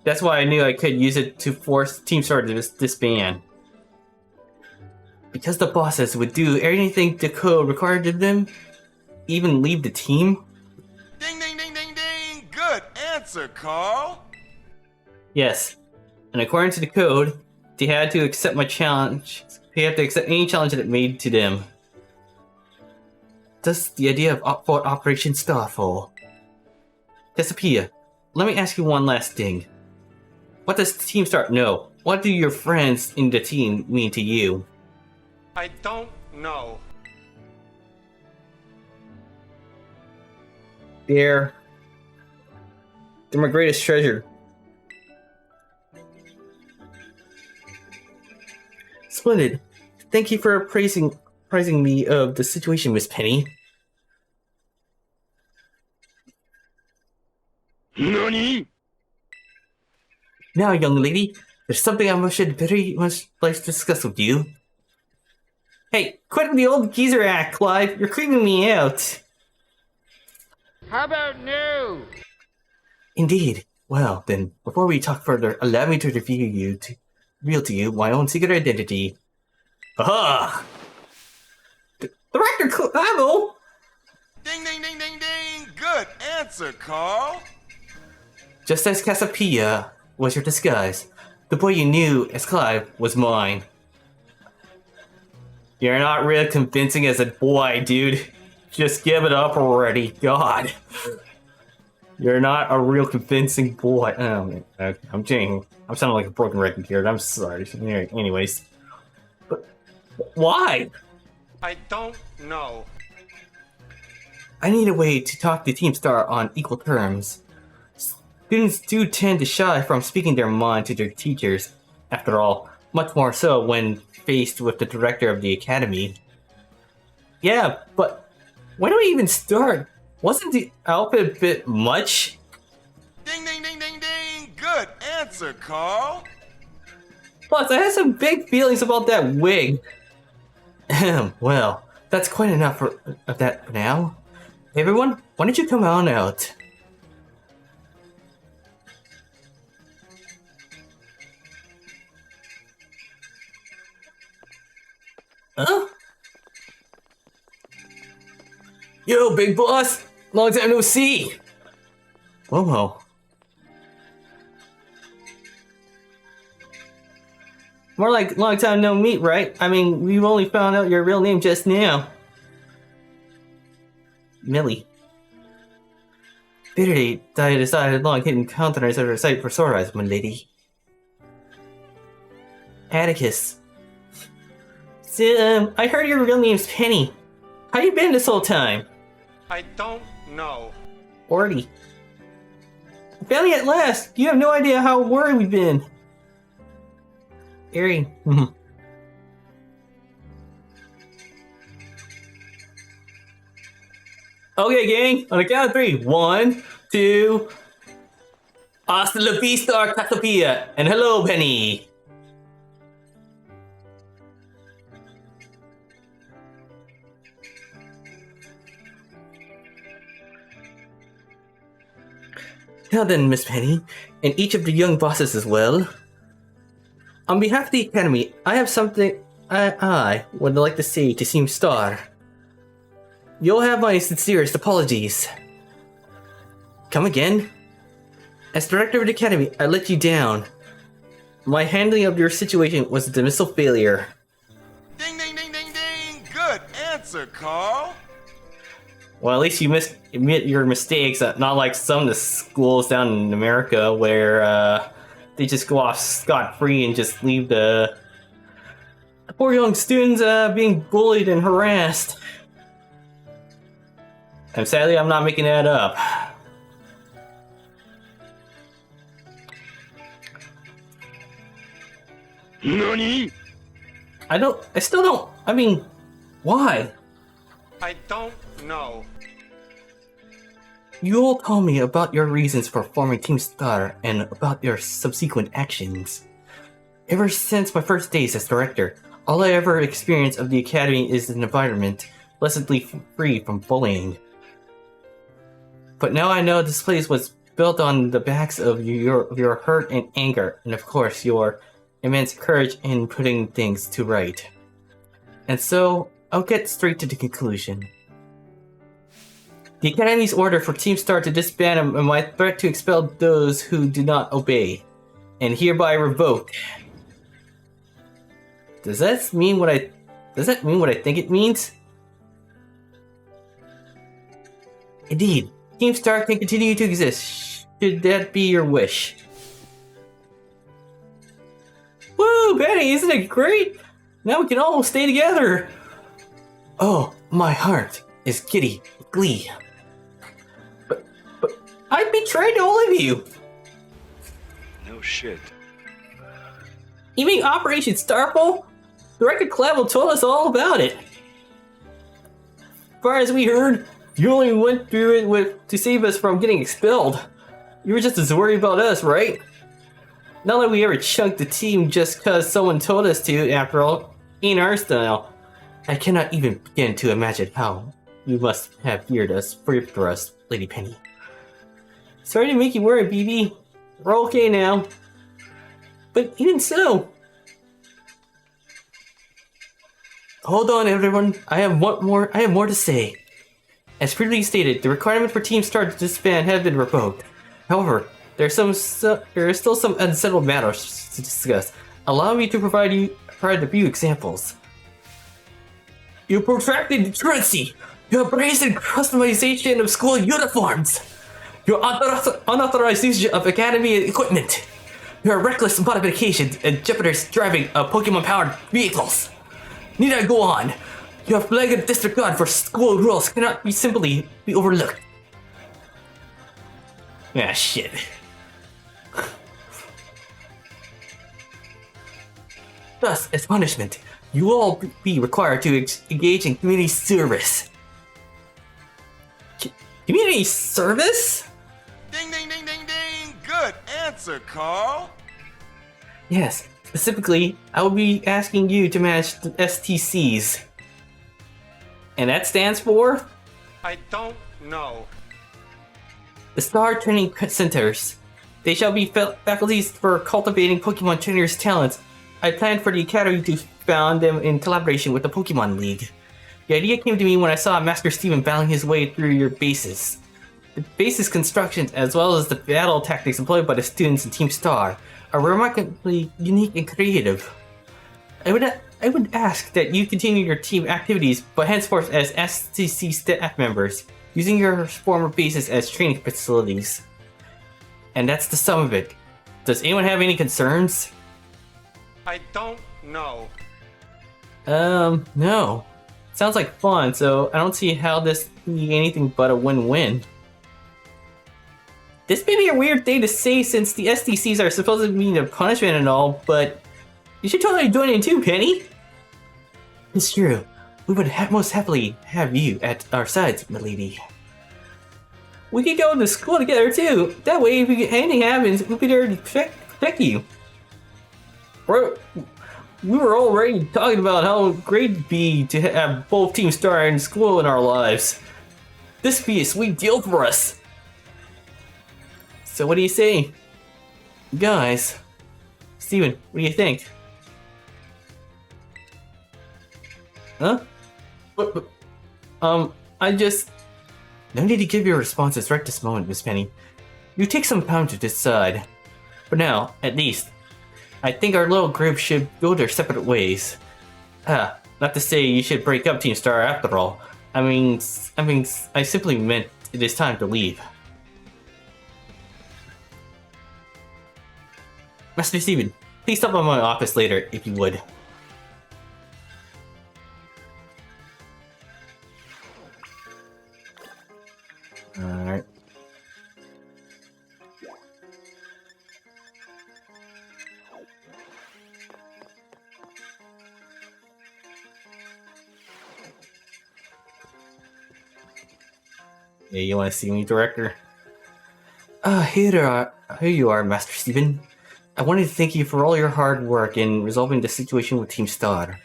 That's why I knew I could use it to force Team Star to disband. Because the bosses would do anything the code required of them, even leave the team. Ding, ding, ding, ding, ding. Good answer, Carl. Yes, and according to the code, they had to accept my challenge. They had to accept any challenge that it made to them. Thus, the idea of Operation Starfall. Cassiopeia, let me ask you one last thing. What does Team Star know? What do your friends in the team mean to you? I don't know. They're my greatest treasure. Splendid. Thank you for praising me of the situation, Miss Penny. Nani? Now, young lady, there's something I should very much like to discuss with you. Hey, quit the old geezer act, Clive. You're creeping me out. How about no? Indeed. Well, then, before we talk further, allow me to reveal to you my own secret identity. Aha! Director Clive! Ding, ding, ding, ding, ding. Good answer, Carl. Just as Cassiopeia was your disguise, the boy you knew as Clive was mine. You're not really convincing as a boy, dude. Just give it up already. God. You're not a real convincing boy. Oh, man. Okay, I'm sounding like a broken record here. I'm sorry. Anyways. But why? I don't know. I need a way to talk to Team Star on equal terms. Students do tend to shy from speaking their mind to their teachers, after all, much more so when faced with the director of the academy. Yeah, but when do we even start? Wasn't the outfit a bit much? Ding, ding, ding, ding, ding. Good answer, Carl. Plus, I had some big feelings about that wig. Well, That's quite enough of that for now. Everyone, why don't you come on out? Huh? Yo, big boss! Long time no see! Whoa. More like long time no meet, right? I mean, we've only found out your real name just now. Millie. Bitterly, I decided long hidden countenance of her sight for sore eyes, my lady. Atticus. So, I heard your real name's Penny. How you been this whole time? I don't know. Orty. Finally at last! You have no idea how worried we've been. Eerie. Okay, gang. On the count of 3. 1, 2. Hasta la vista, Catopia. And hello, Penny. Now then, Miss Penny, and each of the young bosses as well. On behalf of the Academy, I have something I would like to say to Team Star. You'll have my sincerest apologies. Come again? As Director of the Academy, I let you down. My handling of your situation was a dismissal failure. Ding, ding, ding, ding, ding. Good answer, Carl. Well, at least you admit your mistakes, not like some of the schools down in America where they just go off scot-free and just leave the poor young students being bullied and harassed. And sadly, I'm not making that up. Nani? I still don't, I mean, why? I don't know. You all told me about your reasons for forming Team Star and about your subsequent actions. Ever since my first days as director, all I ever experienced of the Academy is an environment blessedly free from bullying. But now I know this place was built on the backs of your hurt and anger, and of course your immense courage in putting things to right. And so, I'll get straight to the conclusion. The Academy's order for Team Star to disband and my threat to expel those who do not obey, and hereby revoked. Does that mean what I think it means? Indeed, Team Star can continue to exist, should that be your wish. Woo, Penny, isn't it great? Now we can all stay together. Oh, my heart is giddy with glee. But I betrayed all of you. No shit. You mean Operation Starfall? Director Clavel told us all about it. As far as we heard, you only went through it to save us from getting expelled. You were just as worried about us, right? Not like we ever chunked the team just cause someone told us to, after all. Ain't our style. I cannot even begin to imagine how you must have feared us for us, Lady Penny. Sorry to make you worry, BB. We're okay now. But even so... Hold on, everyone. I have more to say. As previously stated, the requirement for Team Star to disband has been revoked. However, there are still some unsettled matters to discuss. Allow me to provide a few examples. You protracted truancy. Your brazen customization of school uniforms. Your unauthorized use of academy equipment. Your reckless modifications and jeopardous driving of Pokemon-powered vehicles. Need I go on? Your flagrant disregard for school rules cannot simply be overlooked. Ah, shit. Thus, as punishment, you will all be required to engage in community service. Community service? Ding, ding, ding, ding, ding. Good answer, Carl. Yes, specifically, I will be asking you to manage the STCs. And that stands for I don't know. the Star Training Centers. They shall be faculties for cultivating Pokemon trainers' talents. I planned for the Academy to found them in collaboration with the Pokemon League. The idea came to me when I saw Master Steven battling his way through your bases. The base's constructions, as well as the battle tactics employed by the students in Team Star, are remarkably unique and creative. I would ask that you continue your team activities, but henceforth as STC staff members, using your former bases as training facilities. And that's the sum of it. Does anyone have any concerns? I don't know. No. Sounds like fun, so I don't see how this can be anything but a win-win. This may be a weird thing to say since the SDCs are supposed to mean a punishment and all, but you should totally join in too, Penny! It's true. We would most happily have you at our sides, milady. We could go to school together too. That way, if anything happens, we'll be there to protect you. We were already talking about how great it'd be to have both Team Star and school in our lives. This would be a sweet deal for us. So what do you say? Guys, Steven, what do you think? Huh? I just... No need to give your responses right this moment, Miss Penny. You take some time to decide. For now, at least, I think our little group should go their separate ways. Not to say you should break up Team Star after all. I mean, I simply meant it is time to leave. Master Steven, please stop by my office later, if you would. Alright. Yeah, you want to see me, Director? Here you are, Master Steven. I wanted to thank you for all your hard work in resolving the situation with Team Star.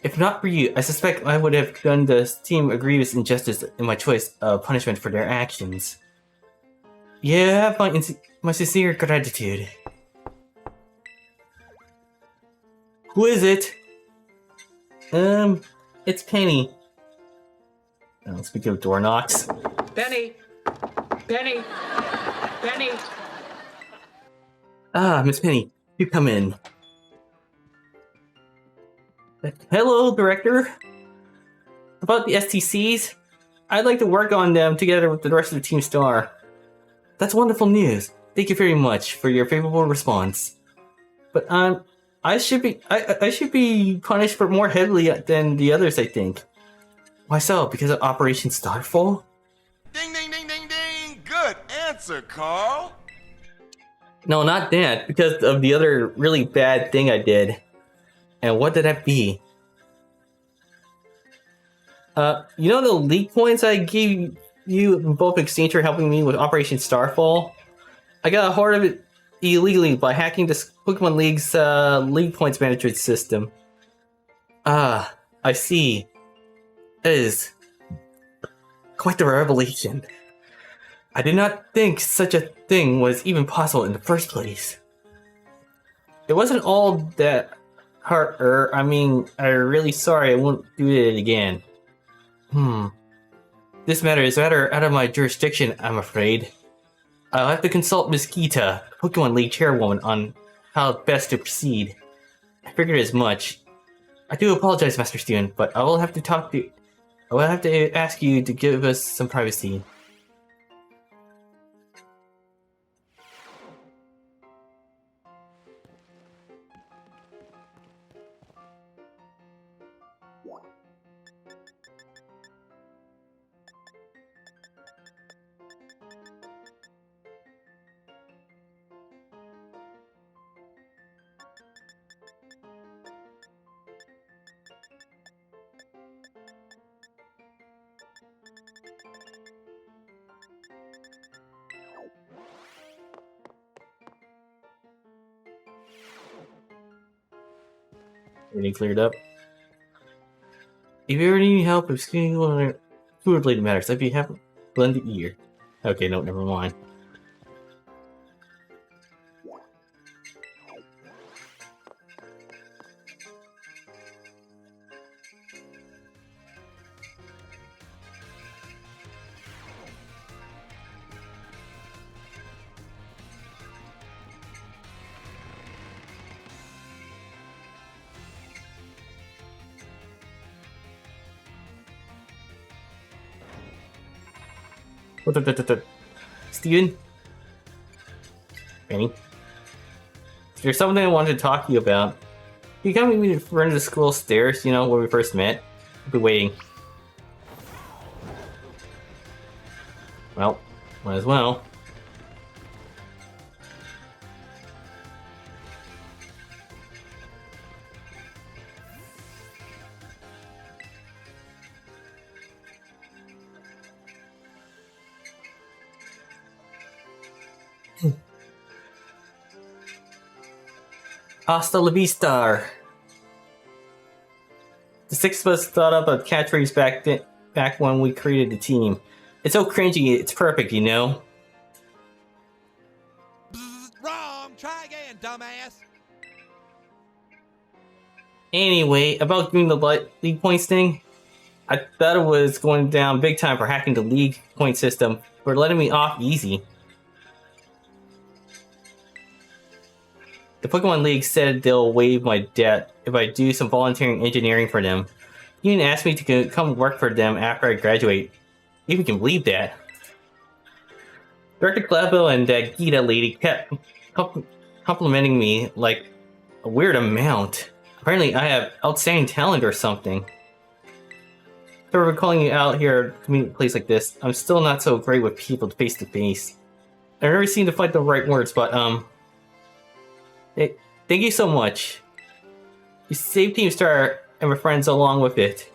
If not for you, I suspect I would have done the team a grievous injustice in my choice of punishment for their actions. You have my sincere gratitude. Who is it? It's Penny. Speaking of door knocks. Penny! Penny! Penny! Ah, Miss Penny, you come in. Hello, Director. About the STCs, I'd like to work on them together with the rest of Team Star. That's wonderful news. Thank you very much for your favorable response. But I should be punished for more heavily than the others, I think. Why so? Because of Operation Starfall? Ding, ding, ding, ding, ding! Good answer, Carl! No, not that. Because of the other really bad thing I did. And what did that be? You know the league points I gave you in both exchange for helping me with Operation Starfall? I got a hold of it illegally by hacking this Pokemon League's league points management system. Ah, I see. That is quite the revelation. I did not think such a thing was even possible in the first place. It wasn't all that hard, I'm really sorry, I won't do it again. This matter is rather out of my jurisdiction, I'm afraid. I'll have to consult Ms. Kita, Pokemon League chairwoman, on how best to proceed. I figured as much. I do apologize, Master Steven, but I will have to ask you to give us some privacy. Everything cleared up? If you ever need help with food-related matters, I'd be happy to lend an ear. Okay, no, never mind. Steven? Benny? There's something I wanted to talk to you about. You come meet me in front of the school stairs, you know, where we first met? I'll be waiting. Well, might as well. Hasta la vista. The six of us thought up a catchphrase back when we created the team. It's so cringy, it's perfect, you know? Wrong. Try again, dumbass. Anyway, about doing the league points thing, I thought it was going down big time for hacking the league point system, for letting me off easy. The Pokemon League said they'll waive my debt if I do some volunteering engineering for them. They even asked me to come work for them after I graduate. If you can believe that. Director Glabo and that Gita lady kept complimenting me like a weird amount. Apparently I have outstanding talent or something. So we're calling you out here to meet a place like this. I'm still not so great with people face to face. I've never seemed to find the right words, but hey, thank you so much. You saved Team Star and my friends along with it.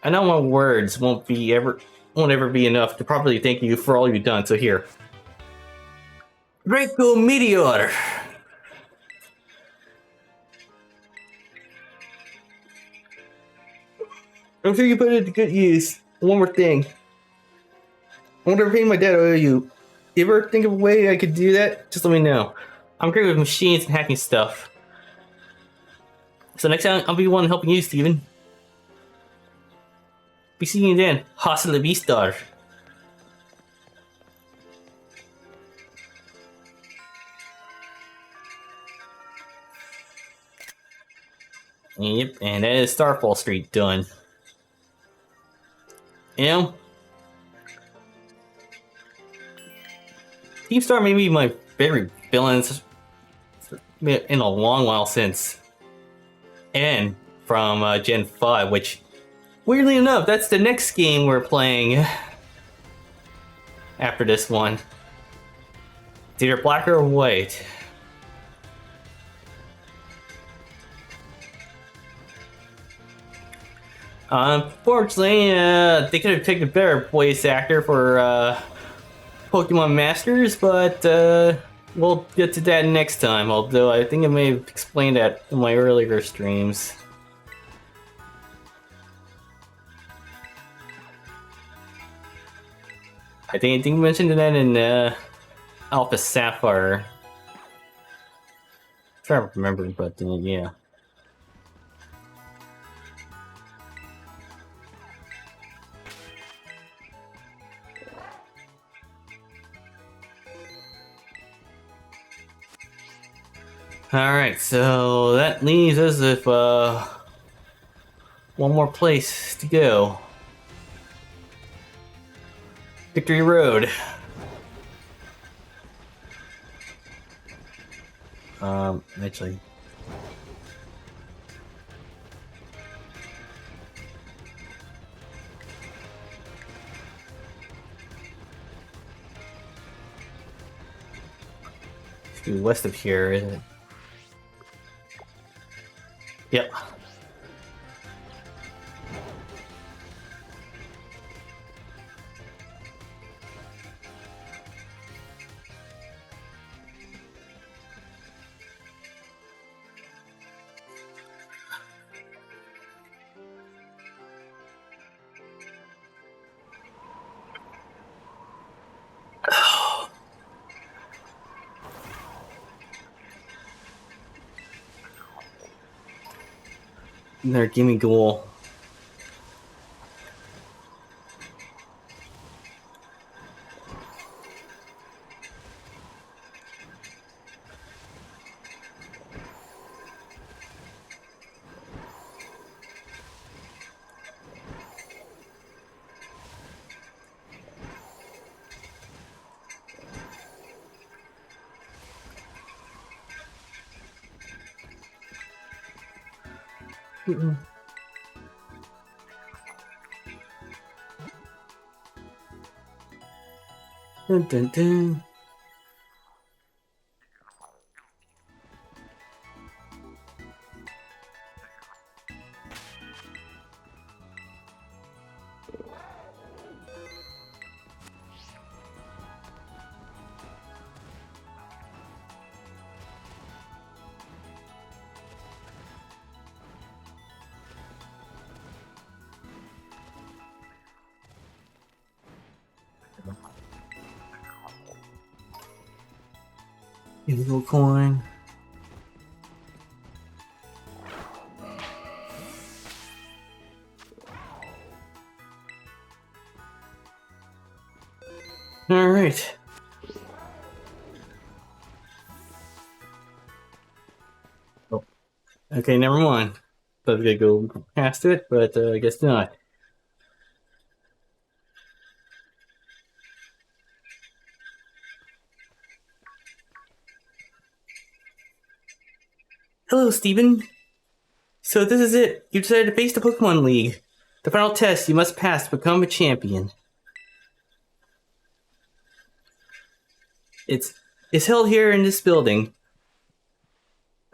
I know my words won't ever be enough to properly thank you for all you've done, so here. Draco Meteor! I'm sure you put it to good use. One more thing. I wonder if paying my debt I owe you. You ever think of a way I could do that? Just let me know. I'm great with machines and hacking stuff. So next time, I'll be one helping you, Steven. Be seeing you then. Hasta la vista. Yep, and that is Starfall Street done. You know, Team Star may be my favorite villains in a long while since. And from Gen 5, which, weirdly enough, that's the next game we're playing after this one. It's either black or white. Unfortunately, they could have picked a better voice actor for Pokemon Masters, but we'll get to that next time, although I think I may have explained that in my earlier streams. I think I mentioned that in Alpha Sapphire. I'm trying to remember, but yeah. Alright, so that leaves us with one more place to go. Victory Road. Actually. To west of here, isn't it? Yep. Their gimme goal. Dun, dun, dun. Illegal coin. All right. Oh. Okay, never mind. I was gonna go past it, but I guess not. Hello, Steven. So this is it. You decided to face the Pokemon League. The final test you must pass to become a champion. It's held here in this building.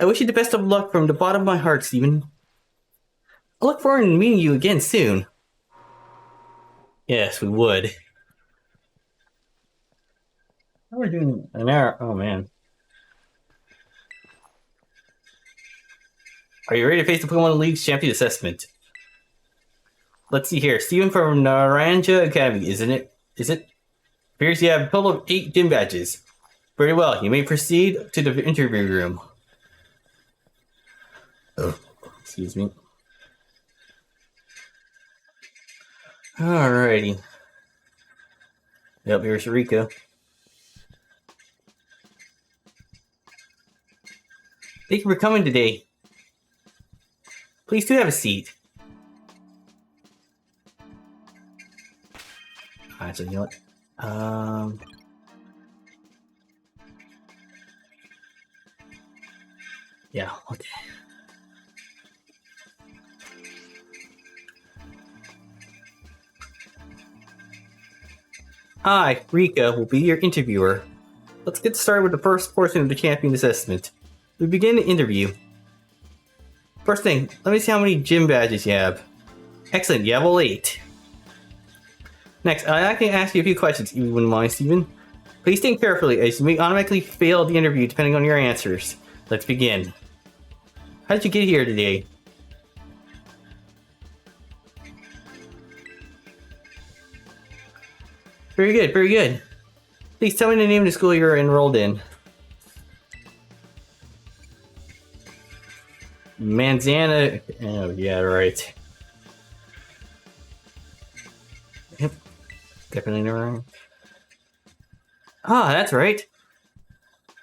I wish you the best of luck from the bottom of my heart, Steven. I look forward to meeting you again soon. Yes, we would. How are we doing an hour? Oh man. Are you ready to face the Pokemon League's champion assessment? Let's see here. Steven from Naranja Academy, isn't it? Is it? Appears you have a total of 8 gym badges. Very well. You may proceed to the interview room. Oh, excuse me. Alrighty. Yep, here's Rico. Thank you for coming today. Please do have a seat. Actually, you know what? Yeah, okay. Hi, Rika will be your interviewer. Let's get started with the first portion of the champion assessment. We begin the interview. First thing, let me see how many gym badges you have. Excellent, you have all 8. Next, I can ask you a few questions if you wouldn't mind, Steven. Please think carefully, as you may automatically fail the interview depending on your answers. Let's begin. How did you get here today? Very good, very good. Please tell me the name of the school you're enrolled in. Manzana. Oh, yeah, right. Yep. Definitely right. Ah, that's right.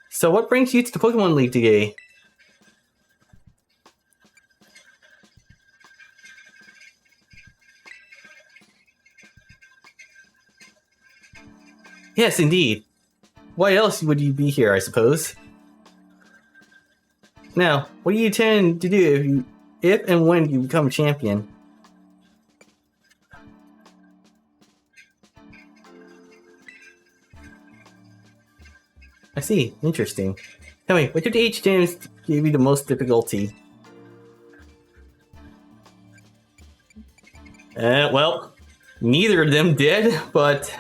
So, what brings you to the Pokemon League today? Yes, indeed. Why else would you be here, I suppose? Now, what do you intend to do if and when you become a champion? I see. Interesting. Tell me, which of the 8 gyms gave you the most difficulty? Well, neither of them did, but...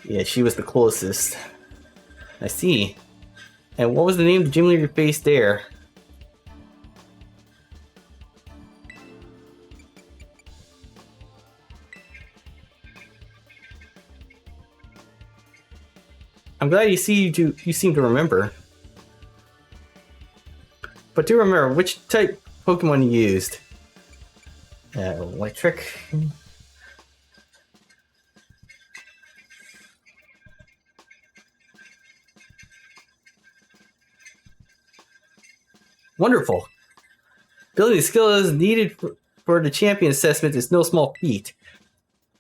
Yeah, she was the closest. I see. And what was the name of the gym leader you faced there? I'm glad you seem to remember. But do remember which type Pokemon you used. Electric. Wonderful. Building the skills needed for the champion assessment is no small feat.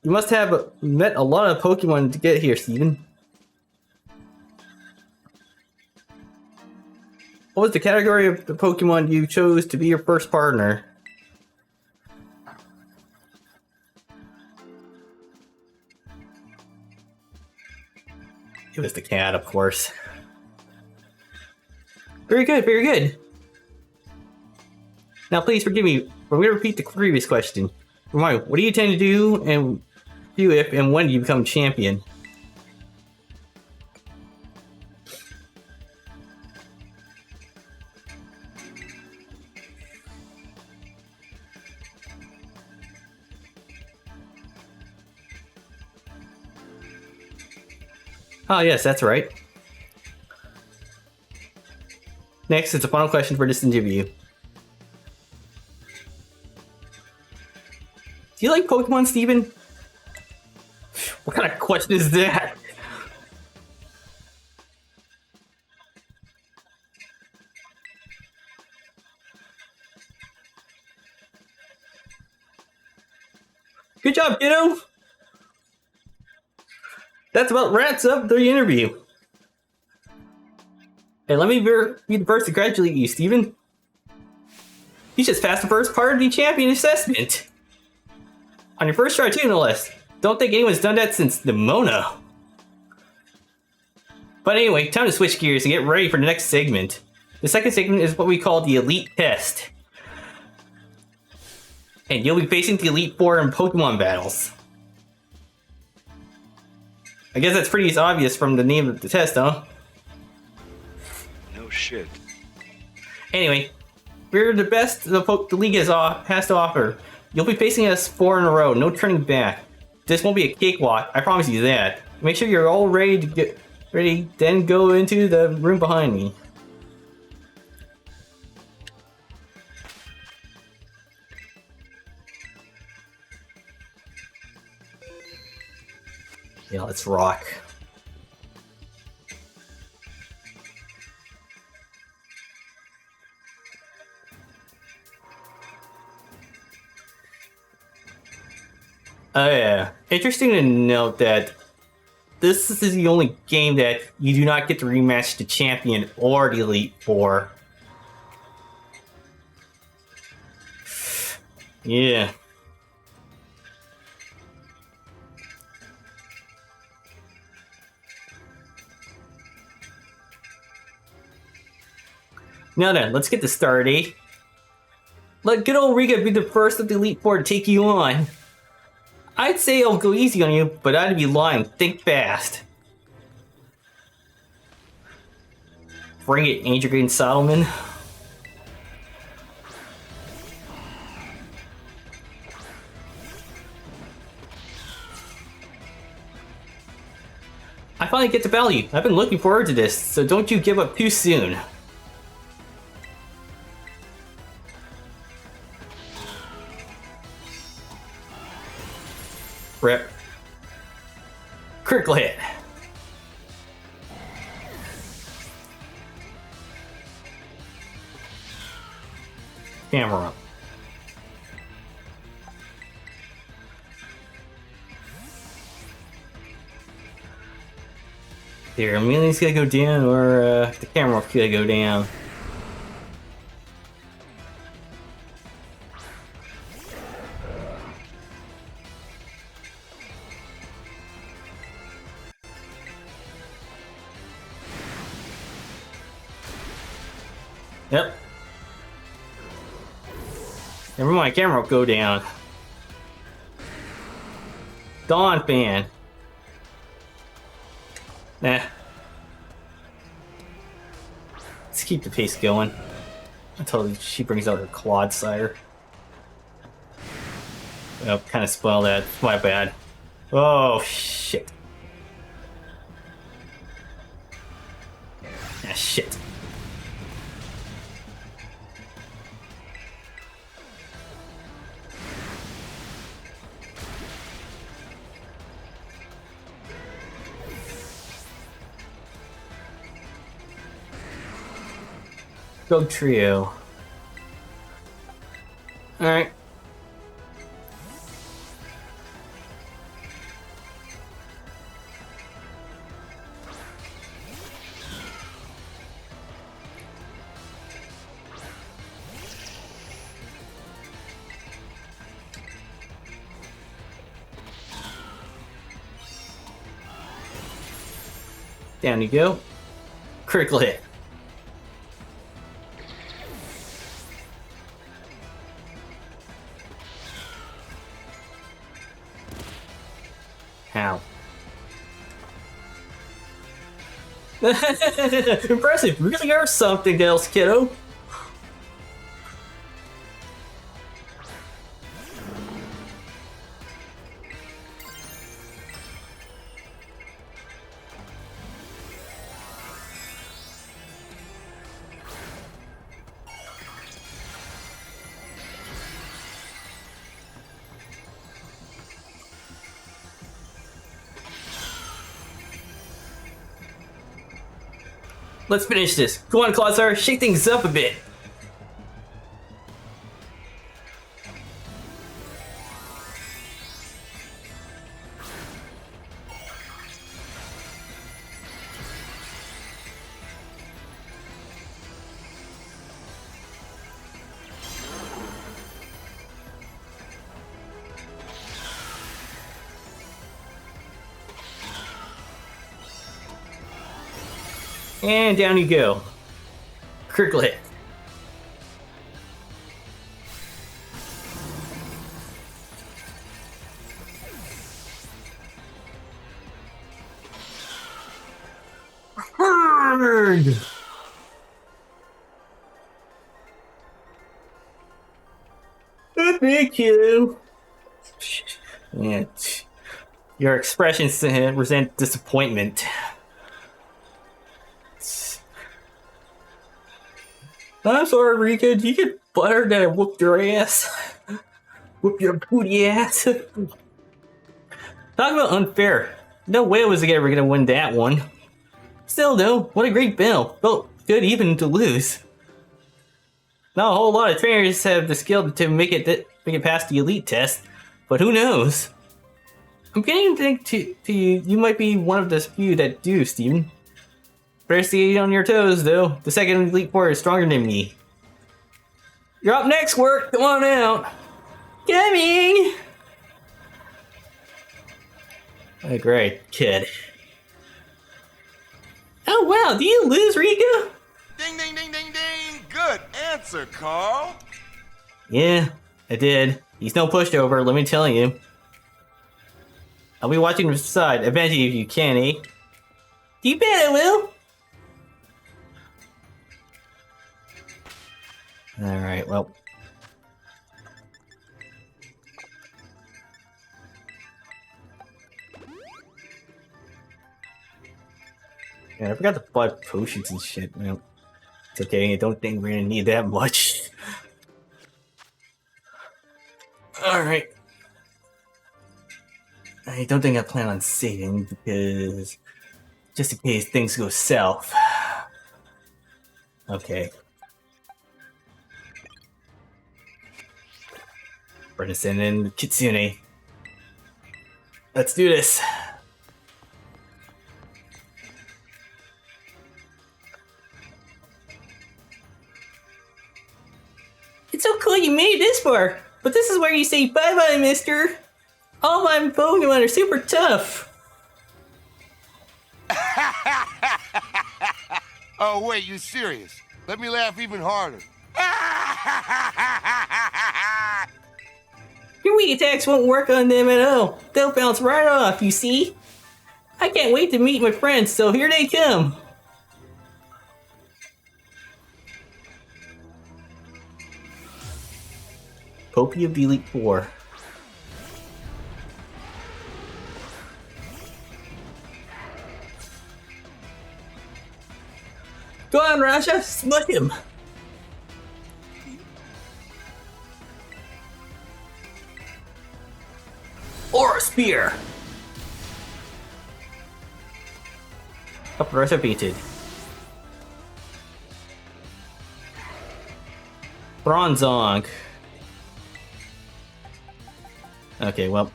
You must have met a lot of Pokemon to get here, Steven. What was the category of the Pokemon you chose to be your first partner? It was the cat, of course. Very good, very good. Now please forgive me, we're going to repeat the previous question. Remind me, what do you tend to do if and when do you become champion? Oh yes, that's right. Next, it's a final question for this interview. Do you like Pokemon, Steven? What kind of question is that? Good job, kiddo! That's about wraps up the interview. And let me be the first to congratulate you, Steven. You just passed the first part of the champion assessment. On your first try too, no less. Don't think anyone's done that since Nimona. But anyway, time to switch gears and get ready for the next segment. The second segment is what we call the Elite Test. And you'll be facing the Elite Four in Pokemon battles. I guess that's pretty obvious from the name of the test, huh? No shit. Anyway, we're the best the league has to offer. You'll be facing us 4 in a row, no turning back. This won't be a cakewalk, I promise you that. Make sure you're all ready to get ready, then go into the room behind me. Yeah, let's rock. Oh yeah. Interesting to note that this is the only game that you do not get to rematch the champion or the Elite Four. Yeah. Now then, let's get this started. Let good old Riga be the first of the Elite Four to take you on. I'd say I'll go easy on you, but I'd be lying. Think fast. Bring it, Angel Green Saddleman. I finally get to battle you. I've been looking forward to this, so don't you give up too soon. Rip. Critical hit. Camera. There, immunity's gonna go down, or the camera gonna go down. Yep. Never mind, camera will go down. Dawn fan. Nah. Let's keep the pace going until she brings out her Claude Sire. Oh, kind of spoiled that. My bad. Oh, shit. shit. Go trio. Alright. Down you go. Critical hit. How? Impressive. We really are something else, kiddo. Let's finish this. Come on, Clawstar, shake things up a bit. And down you go. Critical hit. Hard. Thank you. Yeah. Your expressions resent disappointment. I'm sorry, Rika. Do you get buttered that I whooped your ass? Whoop your booty ass. Talk about unfair. No way I was ever gonna win that one. Still though, what a great battle. Felt good even to lose. Not a whole lot of trainers have the skill to make it past the elite test, but who knows? I'm beginning to think you might be one of the few that do, Steven. Better stay on your toes, though. The second Elite Four is stronger than me. You're up next, Work. Come on out. Coming! Oh, great, kid. Oh, wow. Do you lose, Rika? Ding, ding, ding, ding, ding. Good answer, Carl. Yeah, I did. He's no pushover, let me tell you. I'll be watching from the side. Eventually, if you can, eh? You bet I will. Alright, well. Yeah, I forgot to buy potions and shit. Well, it's okay, I don't think we're gonna need that much. Alright. I don't think I plan on saving because just in case things go south. Okay. Bernison and Kitsune. Let's do this. It's so cool you made it this far, but this is where you say bye-bye, mister. All my Pokemon are super tough. Oh, wait, you serious? Let me laugh even harder. Your weak attacks won't work on them at all. They'll bounce right off, you see? I can't wait to meet my friends, so here they come. Popey of the Elite Four. Go Raja, smush him! Or a spear! Up, Raja beated. Bronzong. Okay, well.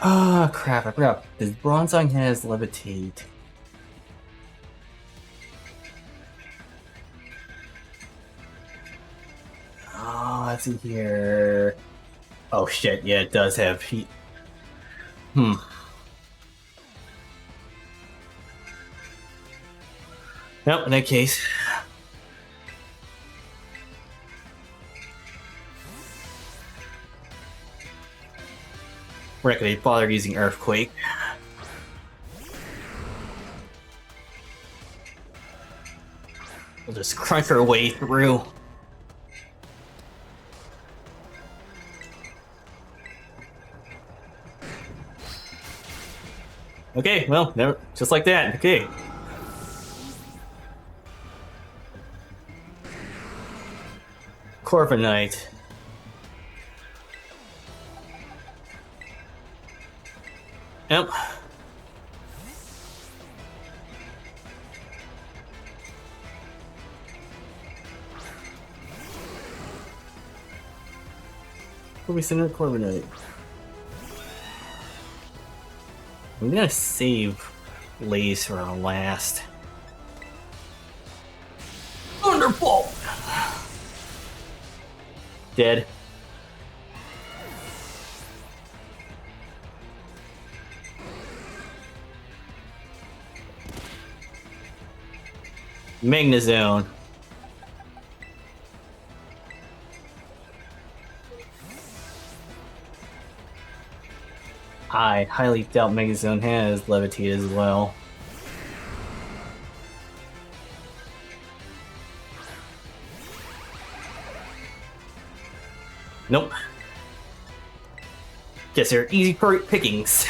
Ah, crap, I forgot. This Bronzong has levitate. Oh, let's see here. Oh shit, yeah, it does have heat. Well, in that case. We're not gonna bother using Earthquake. We'll just crunch our way through. Okay, well, never, just like that. Okay. Corviknight. Yep. What we send a Corviknight? I'm gonna save Lace for our last. Thunderbolt! Dead. Magnezone. I highly doubt Magnezone has Levitate as well. Nope. Guess they're easy pickings.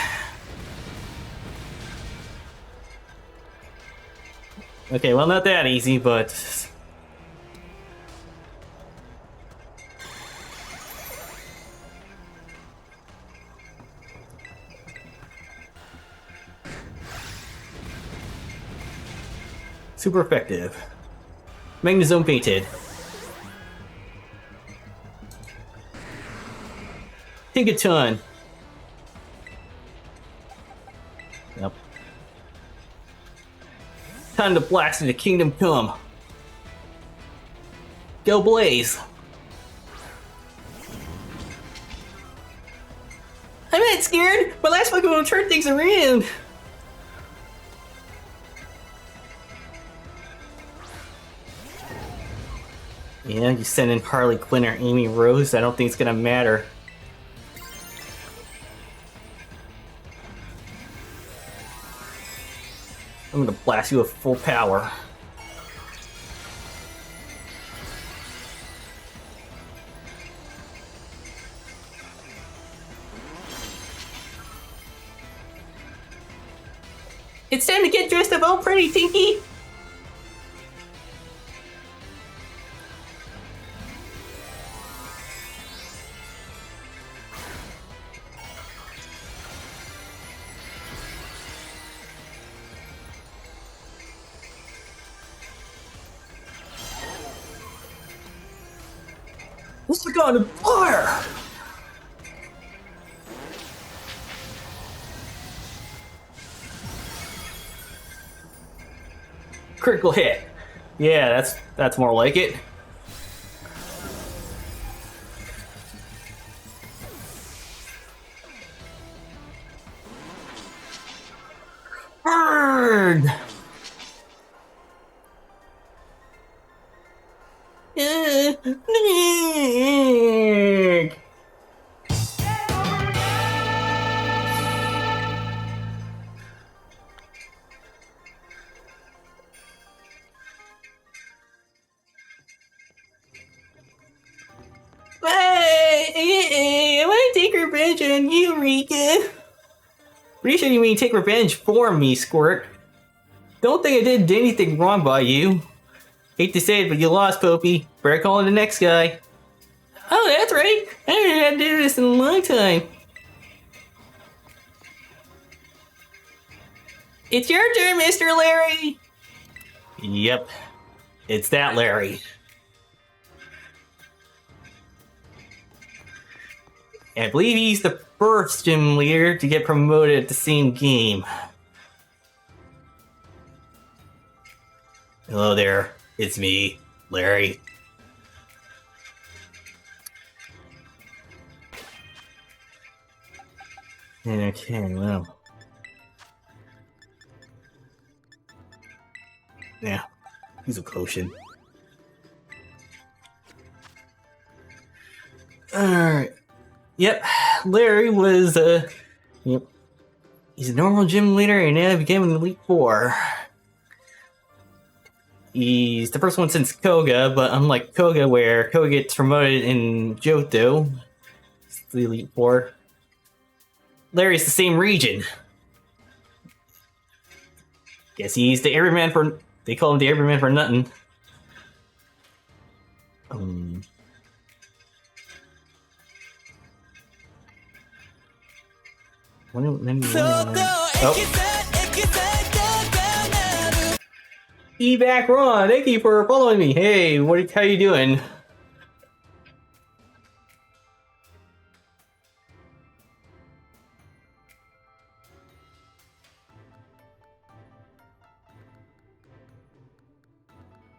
Okay, well, not that easy, but... super effective. Magnezone fainted. Think a ton. Yep. Time to blast into Kingdom Come. Go Blaze. I'm not scared. My last Pokemon turned things around. Yeah, you send in Harley Quinn or Amy Rose, I don't think it's gonna matter. I'm gonna blast you with full power. It's time to get dressed up all pretty, Tinky! What's the god of fire? Critical hit. Yeah, that's more like it. Burn! Nick! I want to take revenge on you, Rika. Pretty sure you mean take revenge for me, Squirt. Don't think I did anything wrong by you. Hate to say it, but you lost, Popey. Better call in the next guy. Oh, that's right. I haven't had to do this in a long time. It's your turn, Mr. Larry. Yep. It's that Larry. I believe he's the first gym leader to get promoted at the same game. Hello there, it's me, Larry. Okay, well. Yeah, he's a potion. Alright. Yep, Larry was, yep. He's a normal gym leader and now became an Elite Four. He's the first one since Koga, but unlike Koga, where Koga gets promoted in Johto, it's the Elite Four. Larry's the same region. Guess he's the everyman for. They call him the everyman for nothing. Evac Ron, thank you for following me. Hey, how you doing?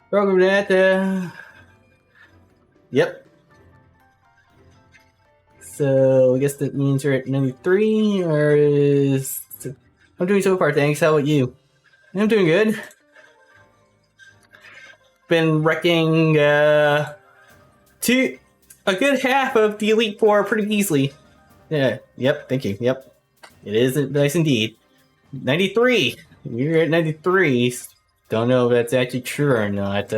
Program that, yep. So, I guess that means you're at 93, or is... I'm doing so far, thanks. How about you? I'm doing good. Been wrecking, a good half of the Elite Four pretty easily. Yeah, yep, thank you, yep. It is nice indeed. 93! We're at 93. Don't know if that's actually true or not.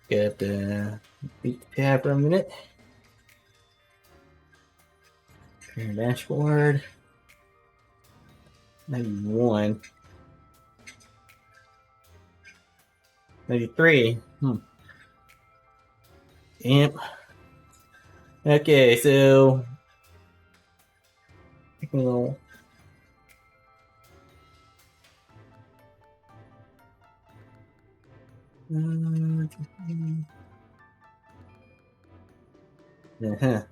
Get the beat the tab for a minute. Clear dashboard. 91. 93. Yep. Okay, so taking a little. Okay.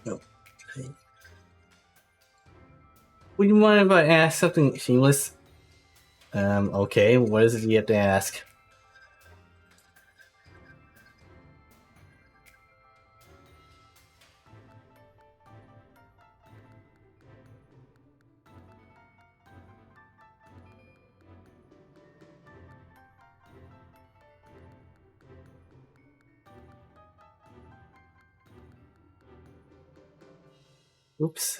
Okay. Would you mind if I ask something shameless? Okay, what is it you have to ask? Oops.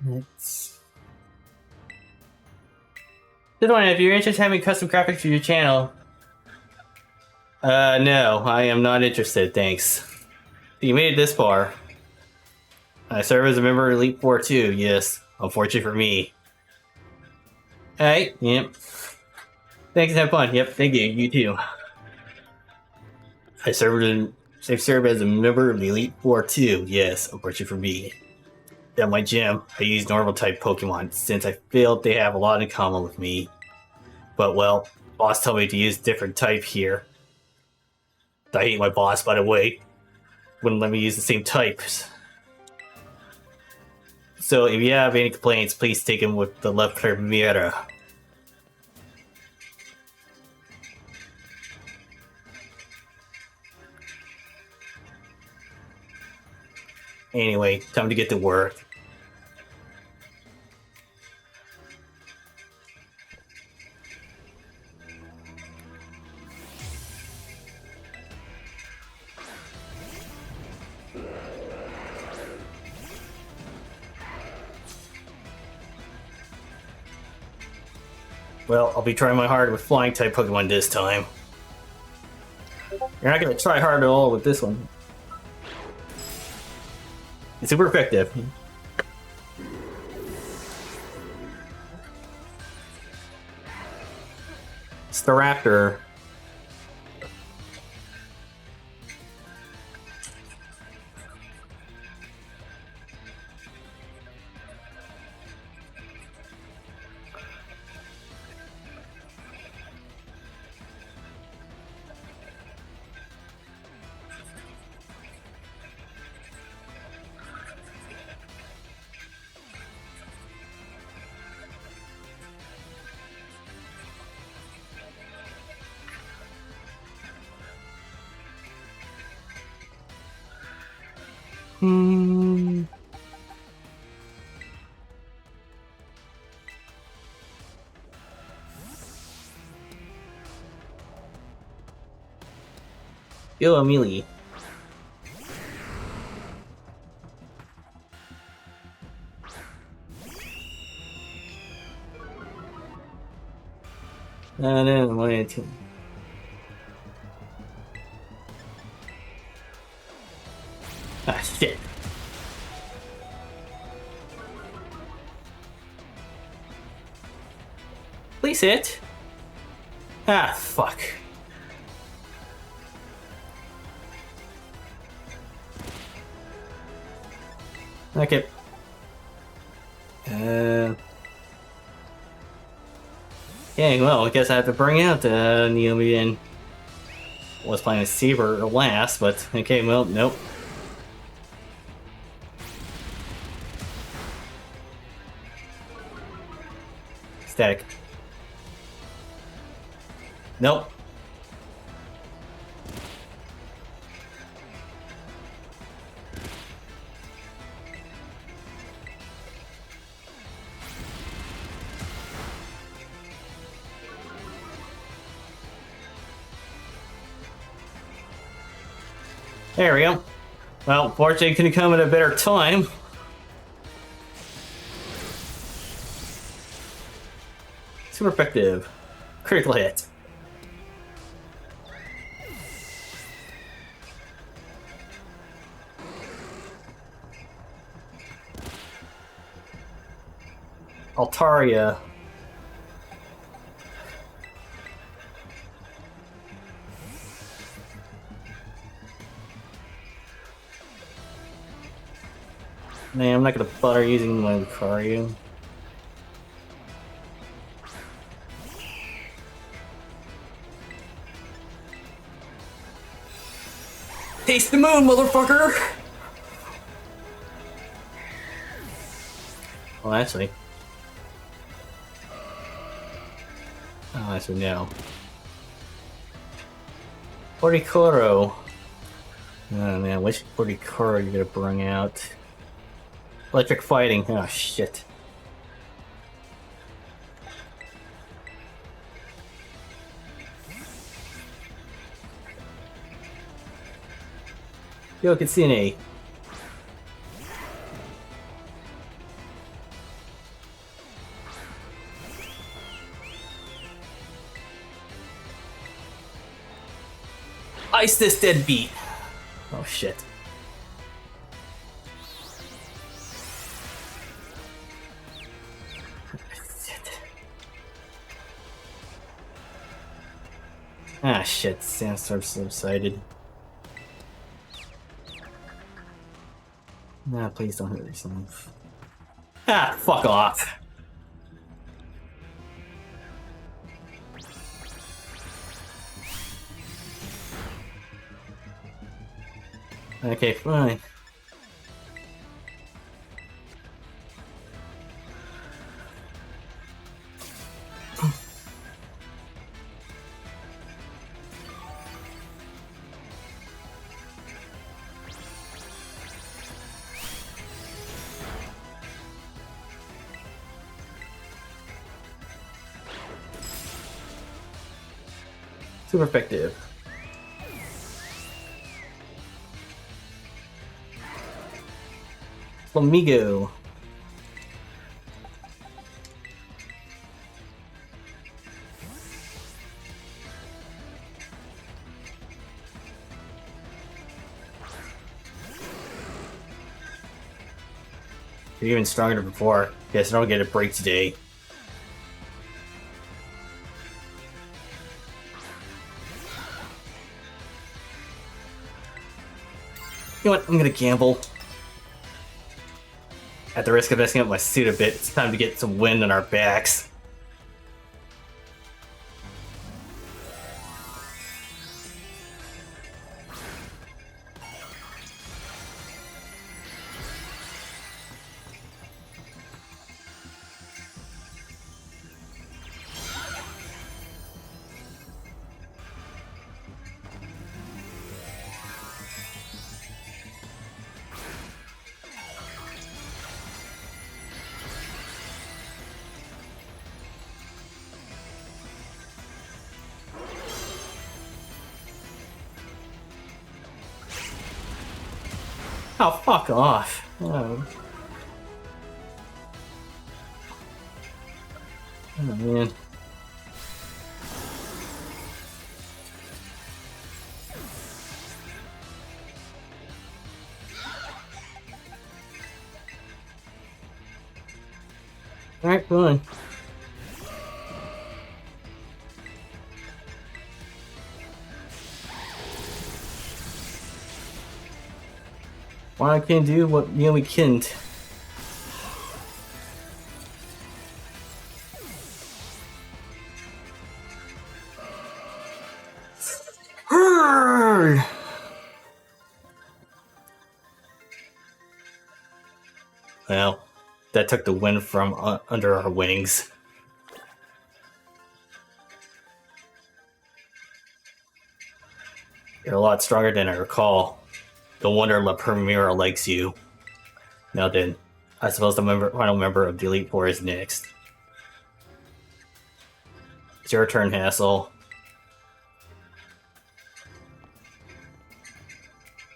Let's... Just wondering if you're interested in having custom graphics for your channel. No, I am not interested, thanks. You made it this far. I serve as a member of Elite Four too, yes. Unfortunately for me. Alright, yep. Thanks and have fun. Yep, thank you. You too. I serve as a member of the Elite Four too, yes. Unfortunately for me. At my gym, I use normal type Pokemon since I feel they have a lot in common with me. But well, boss told me to use different type here. I hate my boss, by the way. Wouldn't let me use the same types. So if you have any complaints, please take them with the La Primera. Anyway, time to get to work. Well, I'll be trying my hard with flying type Pokemon this time. You're not gonna try hard at all with this one. It's super effective. It's the Raptor. Yo, Amelie. No, my team. Ah, shit. Please hit. Ah, fuck. Okay. Yeah, well, I guess I have to bring out Naomi and was planning to save her last, but okay, well, nope. Static. Nope. There we go. Well, fortunately, it couldn't come at a better time. Super effective. Critical hit. Altaria. Man, I'm not gonna bother using my Lucario. Taste the moon, motherfucker! Well, actually. Oh, actually, no. Porticoro. Oh man, which Porticoro are you gonna bring out? Electric fighting. Oh shit. Yo, Kitsune. Ice this deadbeat. Oh shit. Ah shit, Sandstorm subsided. Nah, please don't hurt yourself. Ah, fuck off. Okay, fine. Super effective. Flamigo. You're even stronger than before. Guess I don't get a break today. You know what? I'm gonna gamble. At the risk of messing up my suit a bit, it's time to get some wind on our backs. Oh, fuck off. Oh, oh man. Alright, fine. Why I can't do what we couldn't? Well, that took the wind from under our wings. You're a lot stronger than I recall. No wonder La Primera likes you. Now then, I suppose the final member of the Elite Four is next. It's your turn, Hassel.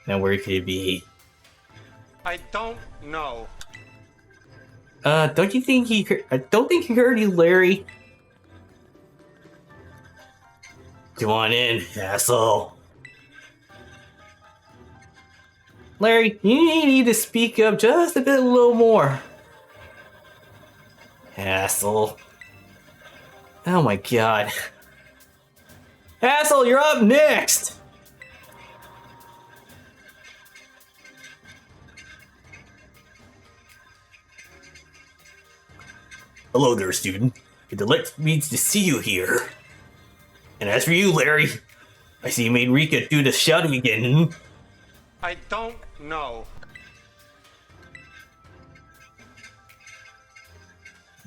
Now where could he be? I don't know. Don't you think he could? I don't think he heard you, Larry. Come on in, Hassel. Larry, you need to speak up just a bit, a little more. Hassel. Oh my god. Hassel, you're up next! Hello there, student. It delights me to see you here. And as for you, Larry, I see you made Rika do the shouting again. I don't know.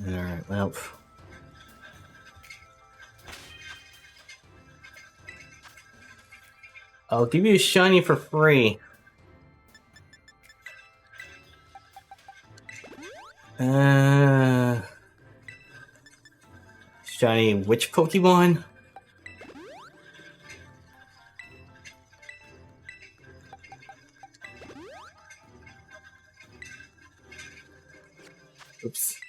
Alright, well. I'll give you a shiny for free. Shiny which Pokemon? Oops.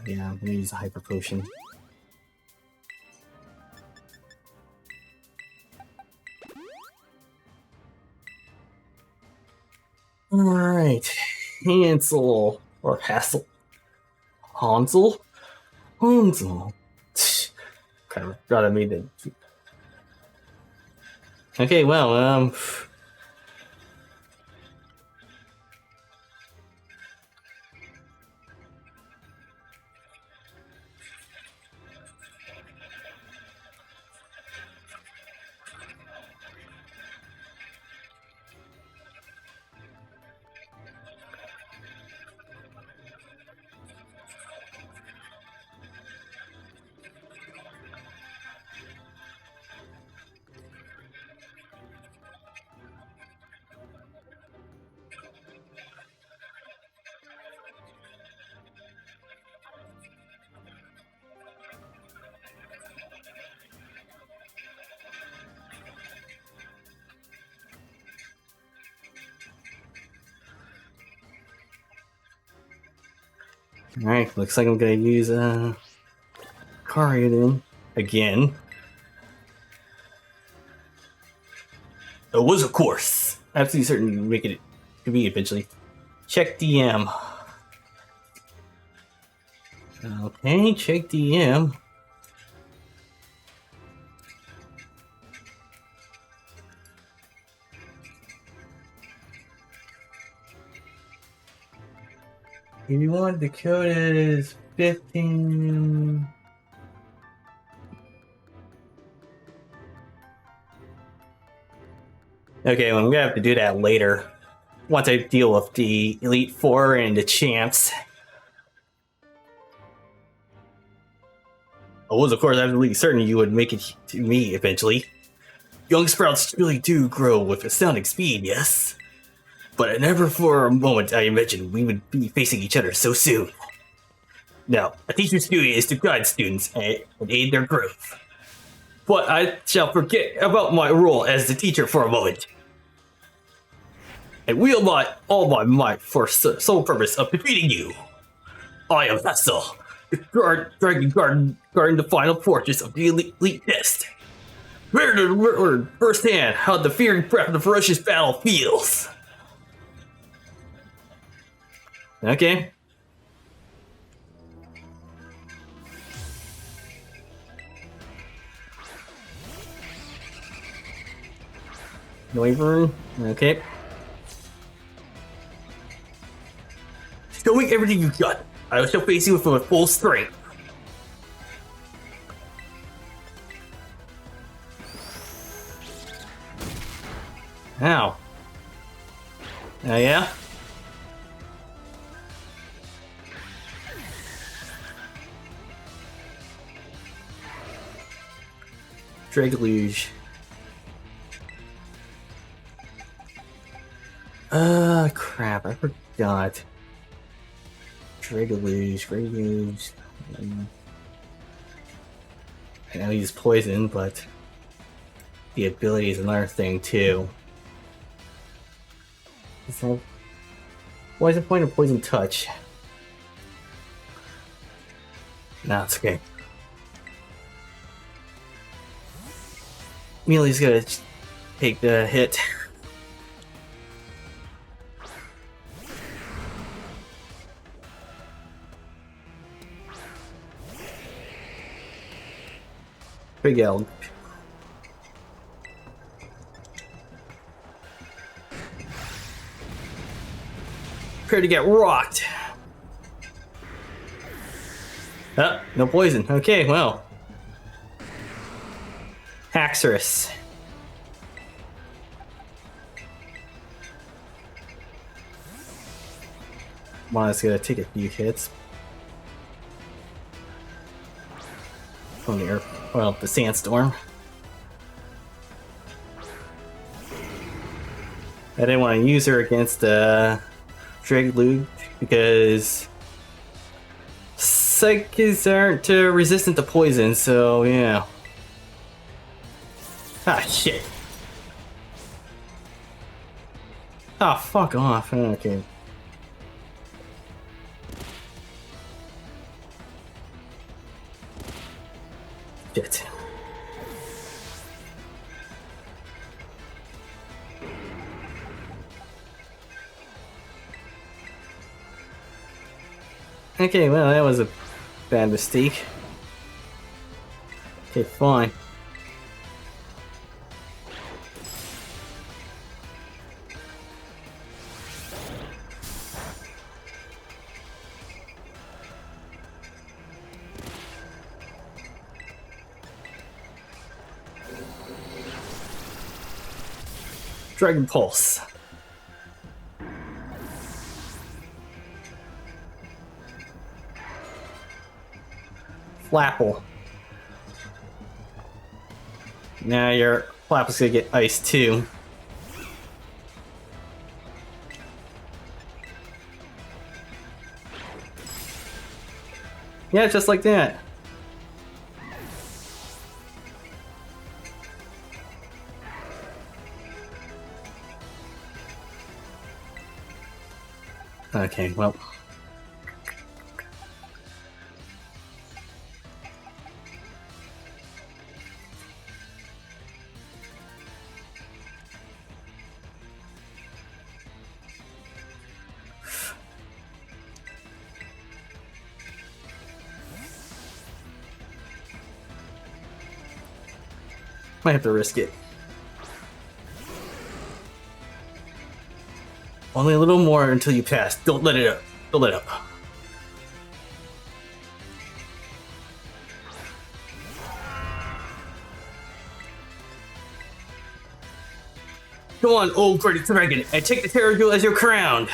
Yeah, I'm gonna use a Hyper Potion. Alright, Hansel, or Hassel. Hansel? Hansel. Kind of gotta made it. Okay, well, Alright, looks like I'm gonna use Karian again. It was, of course. Absolutely certain to make it to be eventually. Check DM. Okay, check DM. If you want, the code is 15. Okay, well, I'm gonna have to do that later. Once I deal with the Elite Four and the champs. I was, of course, absolutely certain you would make it to me eventually. Young sprouts really do grow with astounding speed, yes? But I never for a moment I imagined we would be facing each other so soon. Now, a teacher's duty is to guide students and aid their growth. But I shall forget about my role as the teacher for a moment. And wield all my might for sole purpose of defeating you. I am Vessel, the dragon guarding the final fortress of the elite test. Ready to learn firsthand how the fiery breath of the ferocious battle feels. Okay. Wyvern. Okay. Showing everything you've got, I shall face you with full strength. Ow. Oh yeah? Dragluge. Crap, I forgot. Dragluge. I know he's poison, but the ability is another thing too. So, why is the point of poison touch? Nah, it's okay. Mealy's gonna take the hit. Big L. Prepare to get rocked. No poison. Okay, well. Haxorus. Mona's gonna take a few hits. From the earth, well, the sandstorm. I didn't want to use her against Dragluge because psychics aren't resistant to poison, so yeah. Ah, shit. Ah, fuck off. Okay. Shit. Okay, well, that was a bad mistake. Okay, fine. Dragon Pulse. Flapple. Now your Flapple's gonna get iced too. Yeah, just like that. Okay, well. Might have to risk it. Only a little more until you pass. Don't let it up. Don't let up. Go on, old great dragon, and take the Terrajul as your crown.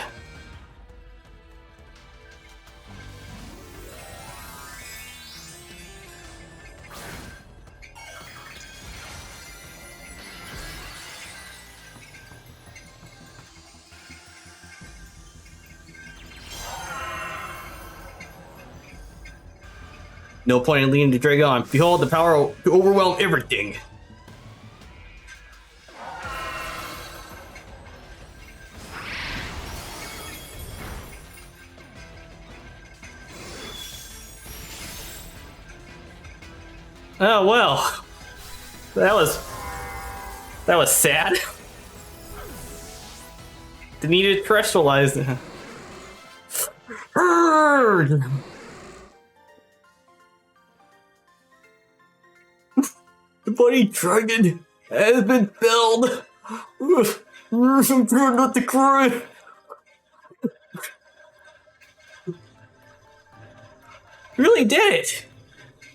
No point in leading the dragon. Behold the power to overwhelm everything. Oh well, that was sad. The needed terrestrialized. The bloody dragon has been felled. I'm trying not to cry. Really did it.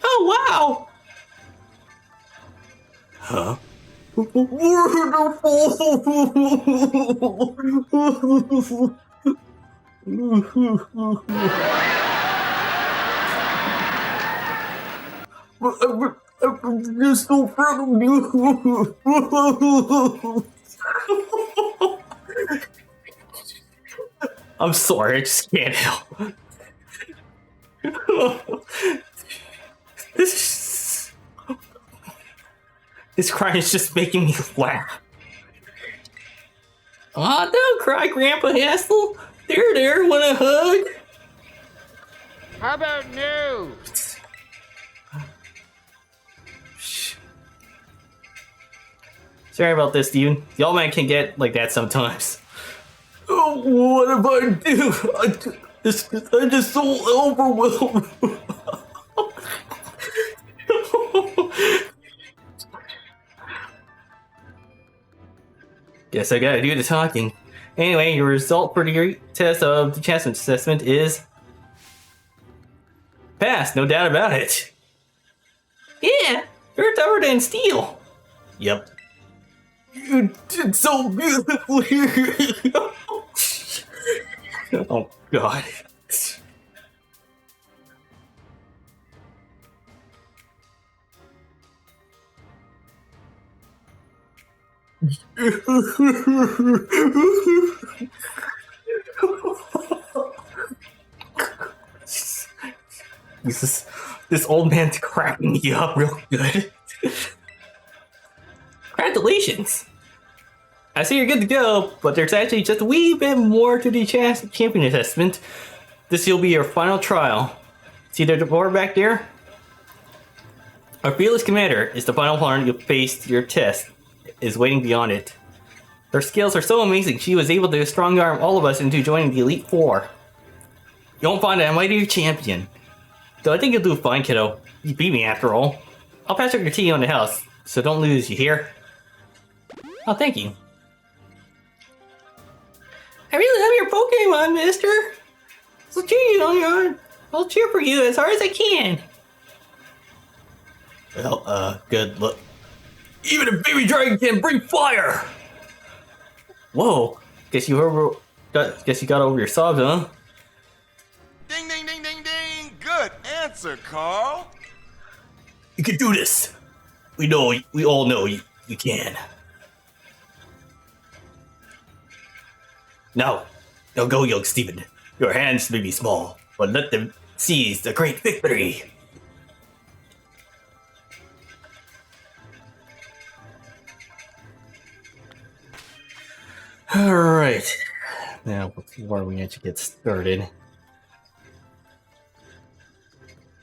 Oh wow. Huh? I'm just so proud of you. I'm sorry, I just can't help. This crying is just making me laugh. Aw, don't cry, Grandpa Hassel. There, want a hug? How about no? Sorry about this, Steven. The old man can get like that sometimes. Oh, what if I do? I'm just so overwhelmed. Guess I gotta do the talking. Anyway, your result for the test of the chance assessment is pass, no doubt about it. Yeah, you're tougher than steel. Yep. You did so beautifully. Oh God. This old man's cracking me up real good. Congratulations! I see you're good to go, but there's actually just a wee bit more to the champion assessment. This will be your final trial. See the board back there? Our fearless commander is the final opponent you'll face. Your test is waiting beyond it. Her skills are so amazing, she was able to strong arm all of us into joining the Elite Four. You won't find a mightier champion. Though I think you'll do fine, kiddo. You beat me after all. I'll pass your tea on the house, so don't lose, you hear? Oh, thank you. I really love your Pokemon, mister. So cheer you on your... I'll cheer for you as hard as I can. Well, good look. Even a baby dragon can bring fire! Whoa, guess you got over your sobs, huh? Ding, ding, ding, ding, ding. Good answer, Carl. You can do this. We all know you can. Now go, young Stephen. Your hands may be small, but let them seize the great victory. Alright. Now, before we actually get started.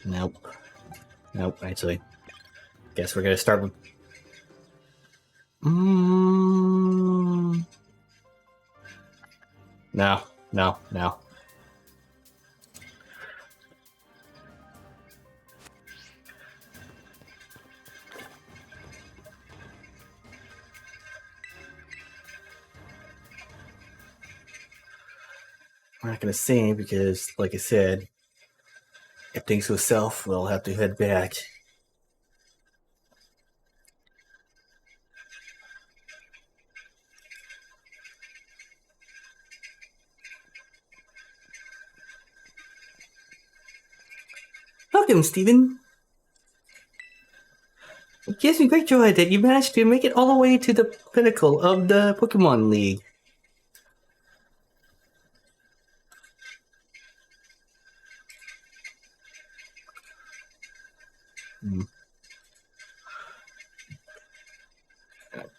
Nope, actually. Guess we're gonna start with... No. I'm not gonna say because, like I said, if things go south, we'll have to head back. Welcome, Steven. It gives me great joy that you managed to make it all the way to the pinnacle of the Pokemon League.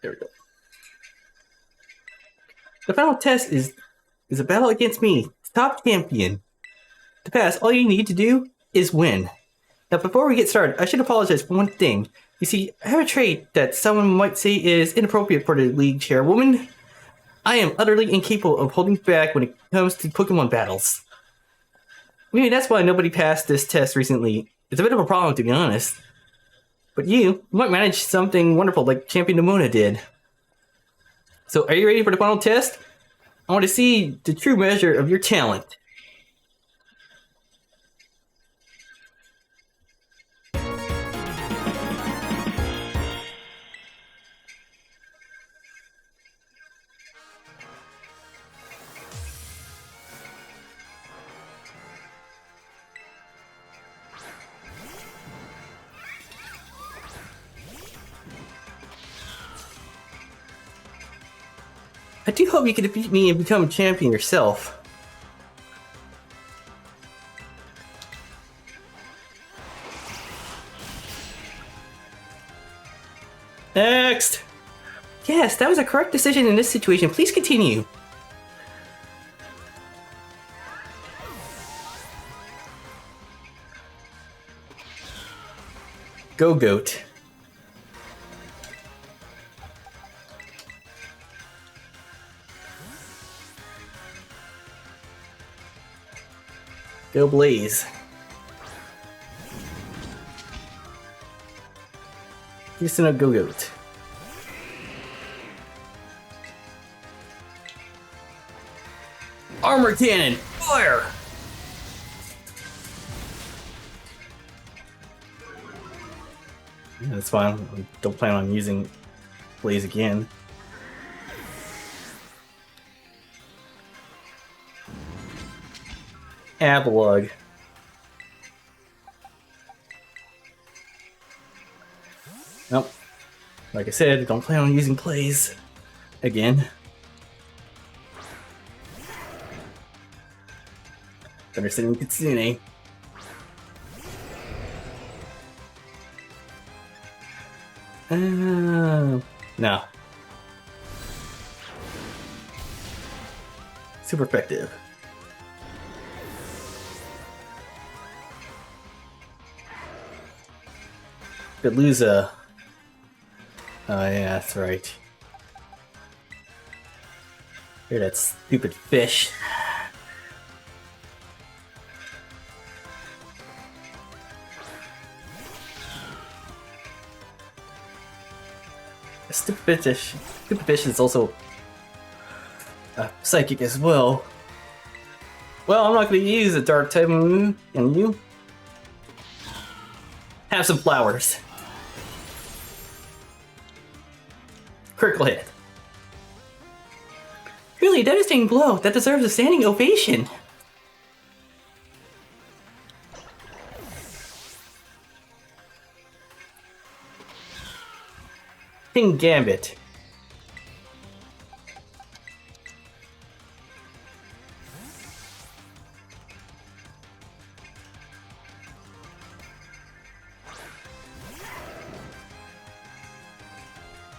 There we go. The final test is a battle against me, top champion. To pass, all you need to do is win. Now, before we get started, I should apologize for one thing. You see, I have a trait that someone might say is inappropriate for the league chairwoman. I am utterly incapable of holding back when it comes to Pokemon battles. Maybe that's why nobody passed this test recently. It's a bit of a problem, to be honest. But you might manage something wonderful like Champion Nemona did. So, are you ready for the final test? I want to see the true measure of your talent. I do hope you can defeat me and become champion yourself. Next! Yes, that was a correct decision in this situation. Please continue. Go, Goat. Go Blaze. Houston a Go Goat. Armor Cannon! Fire! Yeah, that's fine. I don't plan on using Blaze again. Avalugg. Nope. Like I said, don't plan on using plays again. Thunderstorm Kitsune. No. Super effective. Beluza. Oh yeah, that's right. Hear that stupid fish. Stupid fish is also psychic as well. Well, I'm not going to use a dark type move, and you have some flowers. Critical hit. Really devastating blow that deserves a standing ovation. King Gambit.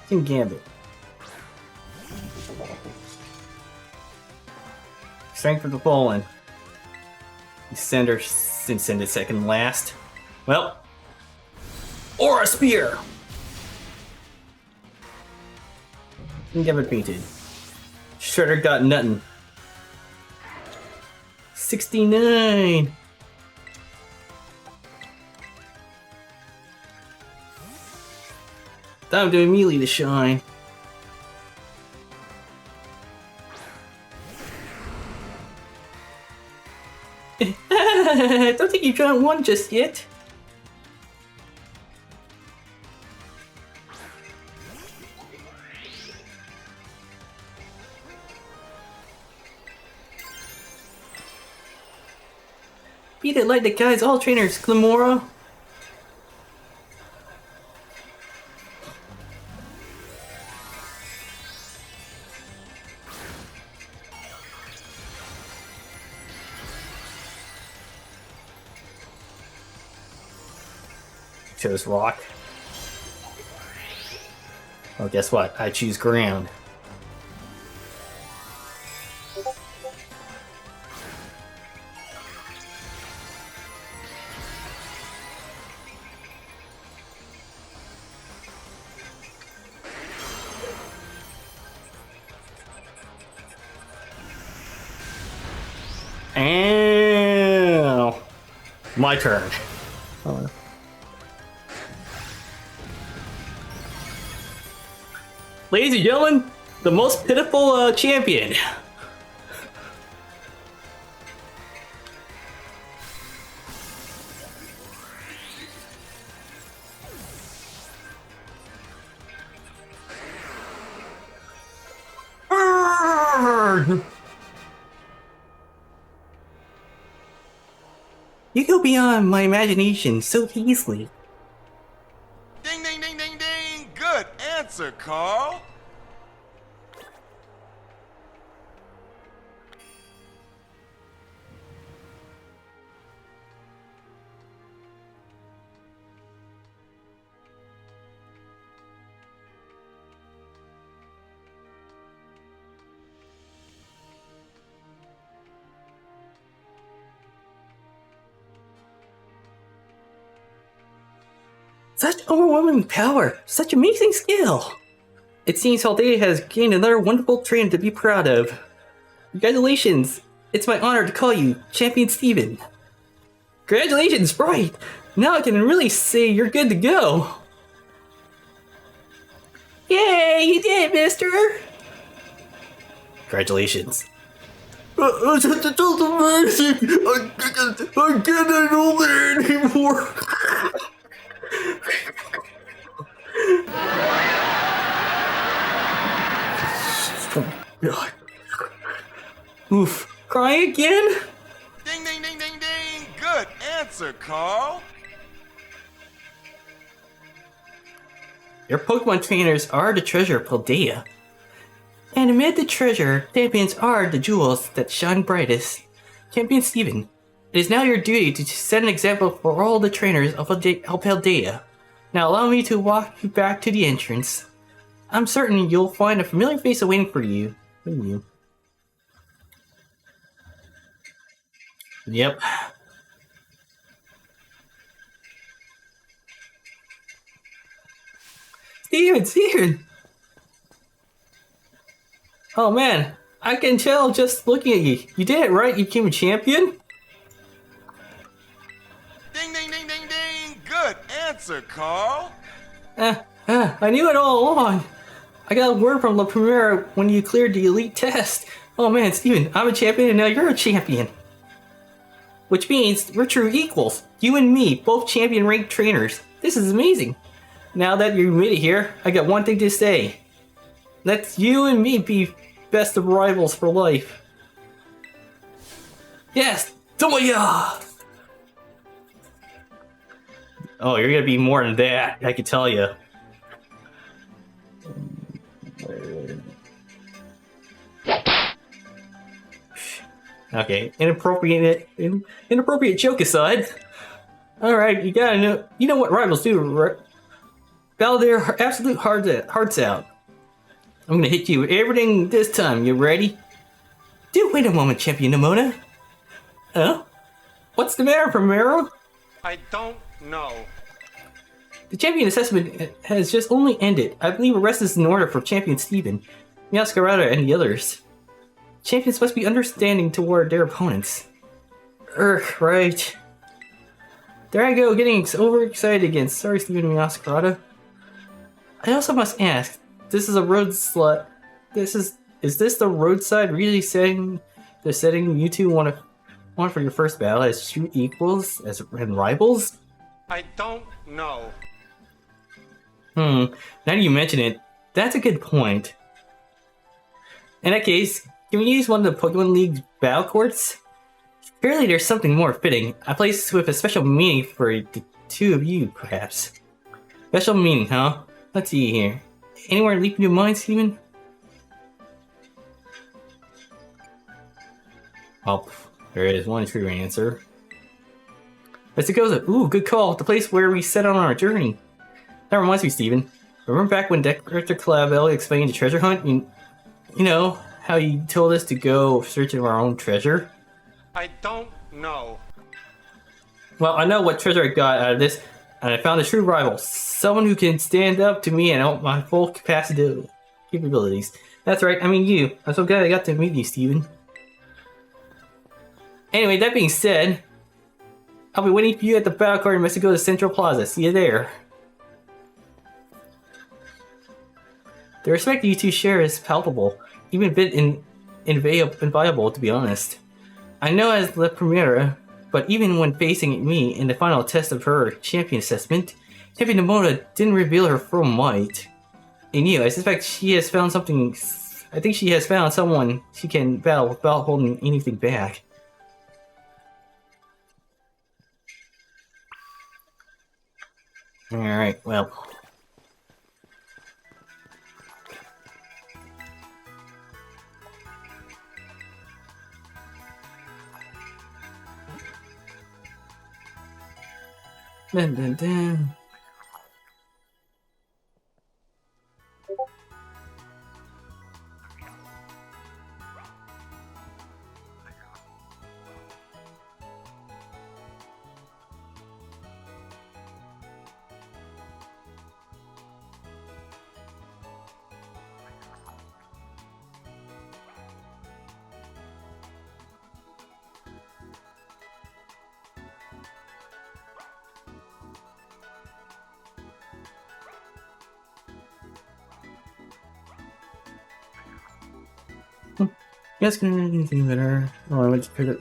King Gambit. Strength of the Fallen. Send it second last. Well, Aura Spear. King Gambit painted. Shredder got nothing. 69. Time to immediately to shine. Don't think you've done one just yet. Beat it like the guys, all trainers, Glamora. Chose rock. Well, guess what? I choose ground. And my turn. Oh. Ladies and gentlemen, the most pitiful champion. You go beyond my imagination so easily. Ding, ding, ding, ding, ding. Good answer, Carl. Such overwhelming power, such amazing skill. It seems Haldea has gained another wonderful trainer to be proud of. Congratulations! It's my honor to call you Champion Steven. Congratulations, right! Now I can really say you're good to go. Yay, you did it, mister! Congratulations. That's amazing! I can't go there anymore! God. Oof. Crying again? Ding, ding, ding, ding, ding. Good answer, Carl. Your Pokemon trainers are the treasure of Paldea. And amid the treasure, champions are the jewels that shine brightest. Champion Steven, it is now your duty to set an example for all the trainers of Paldea. Now allow me to walk you back to the entrance. I'm certain you'll find a familiar face waiting for you. Yep. Steven! Oh man, I can tell just looking at you. You did it, right? You became a champion? Ding, ding, ding, ding, ding. Good answer, Carl. I knew it all along. I got a word from La Primera when you cleared the elite test. Oh man, Steven, I'm a champion and now you're a champion. Which means we're true equals. You and me, both champion ranked trainers. This is amazing. Now that you made it here, I got one thing to say. Let's you and me be best of rivals for life. Yes, Tomoya! Oh, you're gonna be more than that, I can tell you. Okay, inappropriate joke aside. Alright, you know what rivals do, right? Battle their absolute hearts out. I'm gonna hit you with everything this time, you ready? Dude, wait a moment, Champion Nimona. Huh? What's the matter, Primero? I don't know. The champion assessment has just only ended. I believe arrest is in order for Champion Steven, Masquerada, and the others. Champions must be understanding toward their opponents. Right. There I go, getting overexcited again. Sorry, Steven and Masquerada. I also must ask, this is a road slut. Is this the roadside really setting you two want to one for your first battle as true equals and rivals? I don't know. Now that you mention it, that's a good point. In that case, can we use one of the Pokemon League's battle courts? Surely there's something more fitting. A place with a special meaning for the two of you, perhaps. Special meaning, huh? Let's see here. Anywhere leaping your mind, Steven? Oh, there is one true answer. Let's go. Ooh, good call. The place where we set on our journey. That reminds me, Steven. Remember back when Director Clavelli explained the treasure hunt? You know how he told us to go searching for our own treasure? I don't know. Well, I know what treasure I got out of this, and I found a true rival. Someone who can stand up to me and out my full capabilities. That's right, I mean you. I'm so glad I got to meet you, Steven. Anyway, that being said, I'll be waiting for you at the battle card in Mexico to Central Plaza. See you there. The respect you two share is palpable, even a bit inviolable, to be honest. I know as La Primera, but even when facing me in the final test of her champion assessment, Champion Nomota didn't reveal her full might. In you, I suspect she has found something. I think she has found someone she can battle without holding anything back. Alright, well. Dun, dun, dun. Yes, can do anything better. Oh, I went to pick it.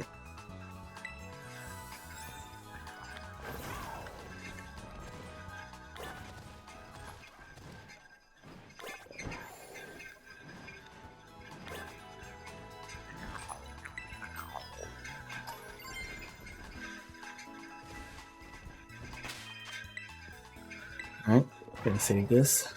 Alright, gonna save this.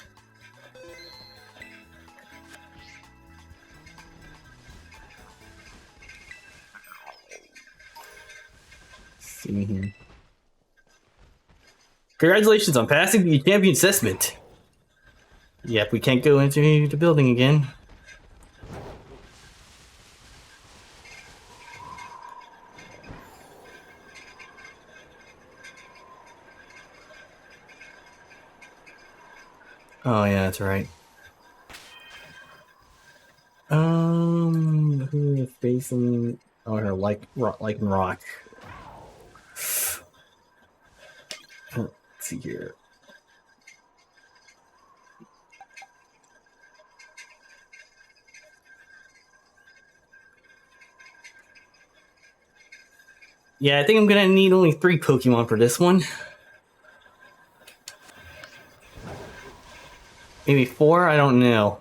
See here. Congratulations on passing the champion assessment. Yep, we can't go into the building again. Oh yeah, that's right. Who is facing? Oh, her like rock. Let's see here. Yeah, I think I'm gonna need only 3 Pokemon for this one. Maybe 4? I don't know.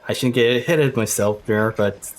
I shouldn't get ahead of myself there, but...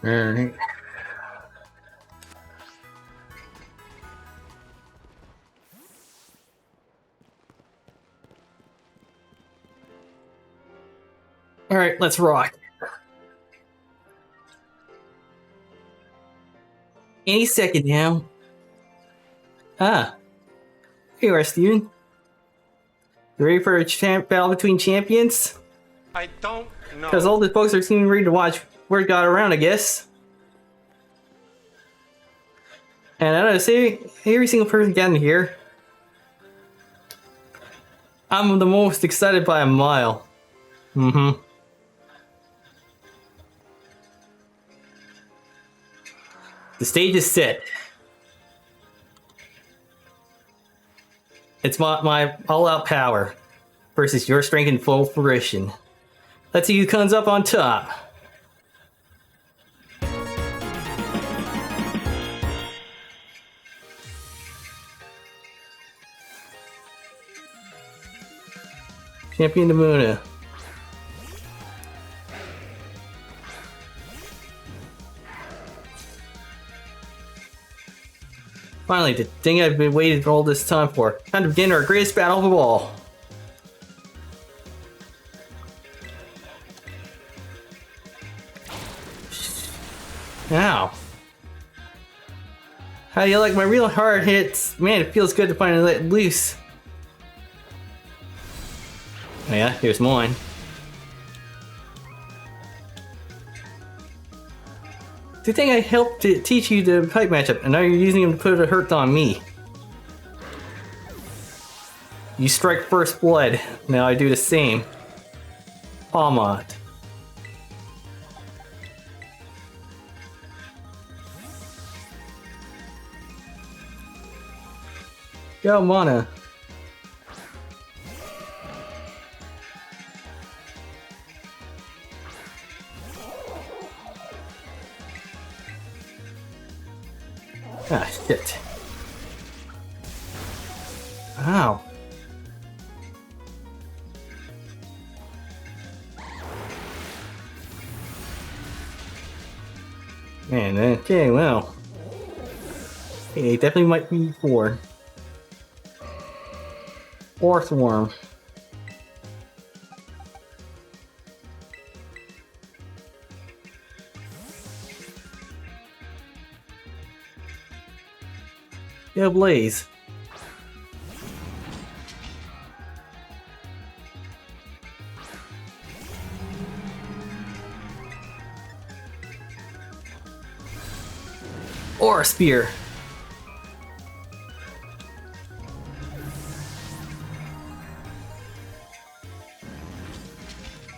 Alright. Alright, let's rock. Any second now. Ah. Here you are, Steven. You ready for a battle between champions? I don't know. Because all the folks are seeming ready to watch word got around, I guess. And I don't know, see, every single person getting here, I'm the most excited by a mile. Mm-hmm. The stage is set. It's my all-out power versus your strength in full fruition. Let's see who comes up on top. Champion Demuna. Finally, the thing I've been waiting for all this time for. Time to begin our greatest battle of all. Ow. How do you like my real hard hits? Man, it feels good to finally let loose. Oh yeah, here's mine. Do you think I helped to teach you the pipe matchup, and now you're using them to put a hurt on me? You strike first blood. Now I do the same. Palmot. Go, Mana. Ah, shit. Ow. Man, okay, well. Hey, it definitely might be 4. Fourth worm. Go Blaze. Or a spear.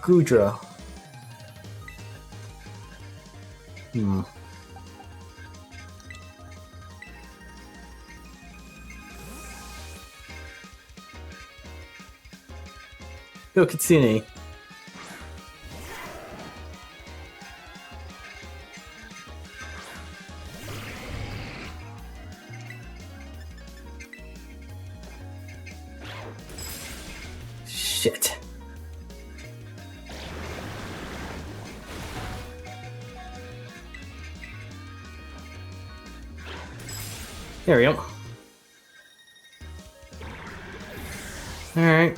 Gudra. Go Kitsune. Shit. There we go. Alright.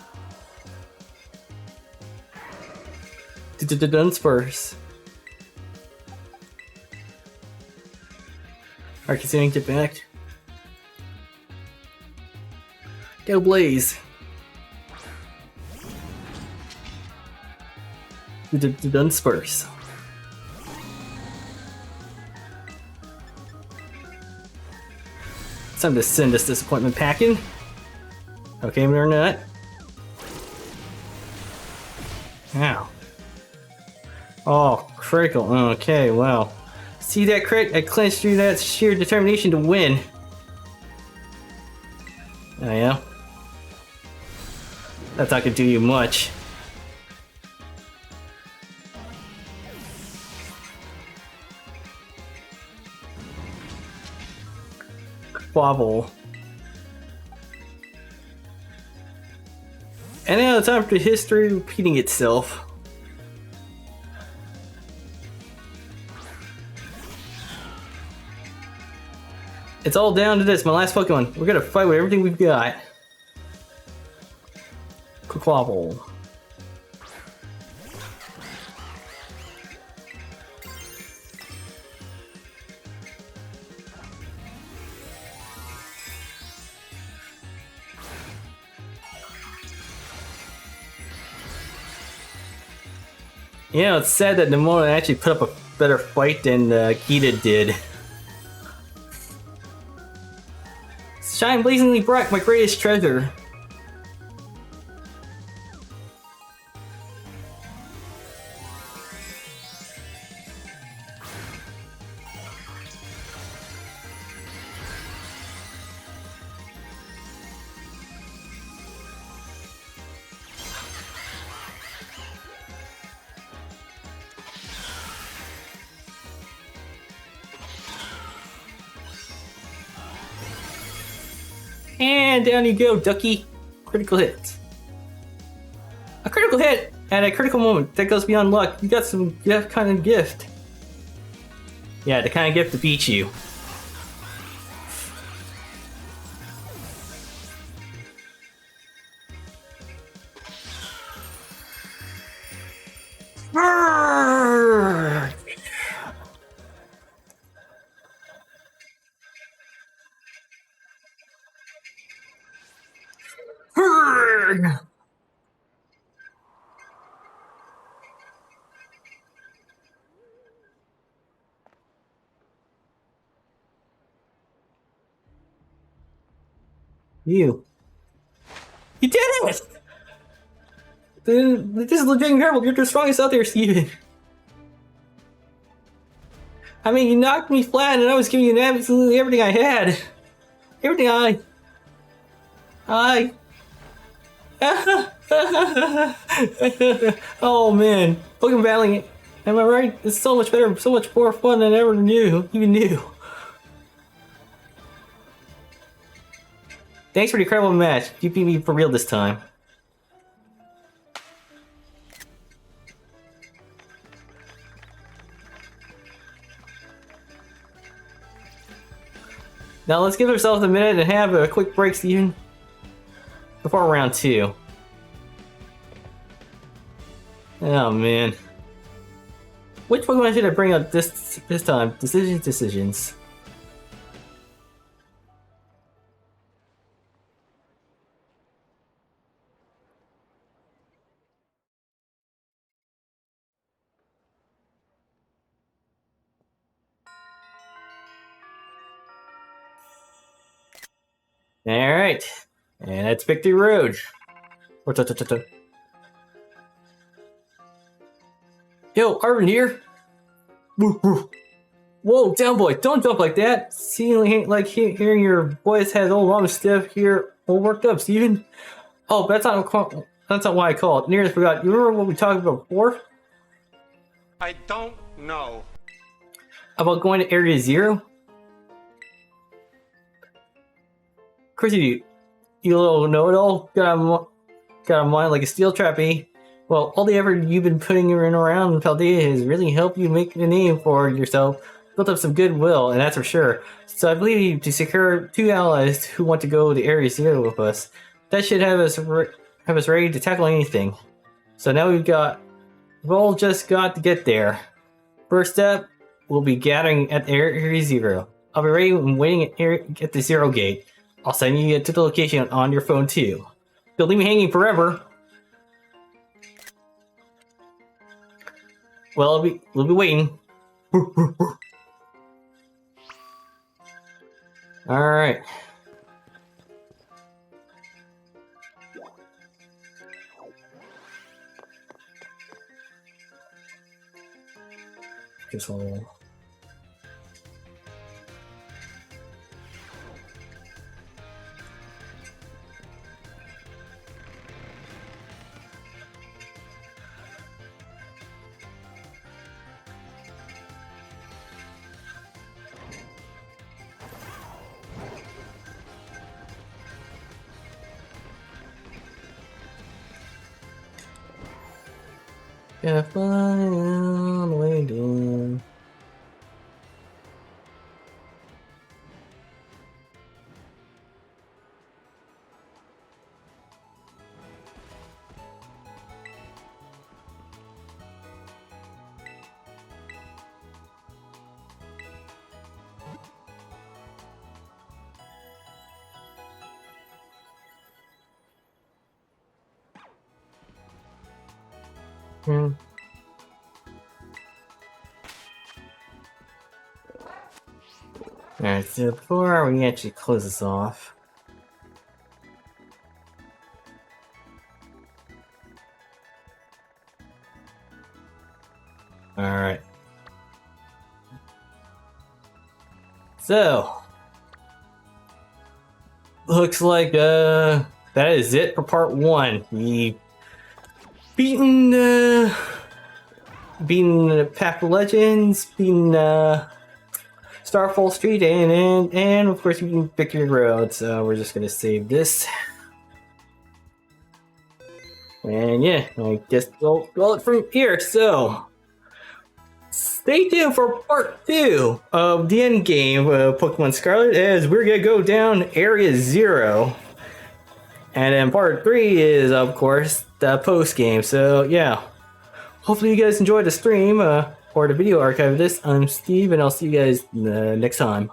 Done first. Alright, Kitsune, get back. Go Blaze. Disperse. It's time to send this disappointment packing. Okay, we're not. Ow. Oh, critical. Okay, well. See that crit? I clenched through that sheer determination to win. Oh yeah? That's not gonna do you much. Wobble. And now it's time for history repeating itself. It's all down to this, my last Pokemon. We're gonna fight with everything we've got. Quabble. You know, it's sad that Nomura actually put up a better fight than Gita did. Shine blazingly bright, my greatest treasure. And down you go, ducky. Critical hit. A critical hit at a critical moment. That goes beyond luck. You got some kind of gift. Yeah, the kind of gift to beat you. You did it! This is legit incredible. You're the strongest out there, Steven. I mean, you knocked me flat and I was giving you absolutely everything I had. Everything Oh man, Pokemon battling, am I right? It's so much better, so much more fun than I ever even knew. Thanks for the incredible match. You beat me for real this time. Now let's give ourselves a minute and have a quick break, Steven. Before round 2. Oh man. Which Pokemon should I bring up this time? Decisions. Alright. And that's Victory Road. Yo, Arvin here. Whoa, down boy, don't jump like that. Seeing like hearing your voice has old mom stiff here all worked up, Steven. Oh, but that's not why I called. Nearly forgot. You remember what we talked about before? I don't know. About going to Area Zero? Of course you do. You little know-it-all. Got a mind like a steel trap, eh? Well, all the effort you've been putting in around Paldea has really helped you make a name for yourself. Built up some goodwill, and that's for sure. So I believe you to secure 2 allies who want to go to Area Zero with us. That should have us ready to tackle anything. So now we've all just got to get there. First step, we'll be gathering at Area Zero. I'll be ready and waiting at the Zero Gate. I'll send you to the location on your phone too. Don't leave me hanging forever. Well, we'll be waiting. All right. Guess I'll... Yeah, fly all the way down. Hmm. Alright, so before we actually close this off, alright. So, looks like that is it for part 1. We beaten Path of Legends, beaten Starfall Street, and of course beaten Victory Road. So we're just gonna save this. And yeah, I guess we'll roll it from here. So stay tuned for part 2 of the Endgame of Pokemon Scarlet, as we're gonna go down Area 0. And then part 3 is, of course, the post game. So yeah, hopefully you guys enjoyed the stream or the video archive of this. I'm Steve, and I'll see you guys next time.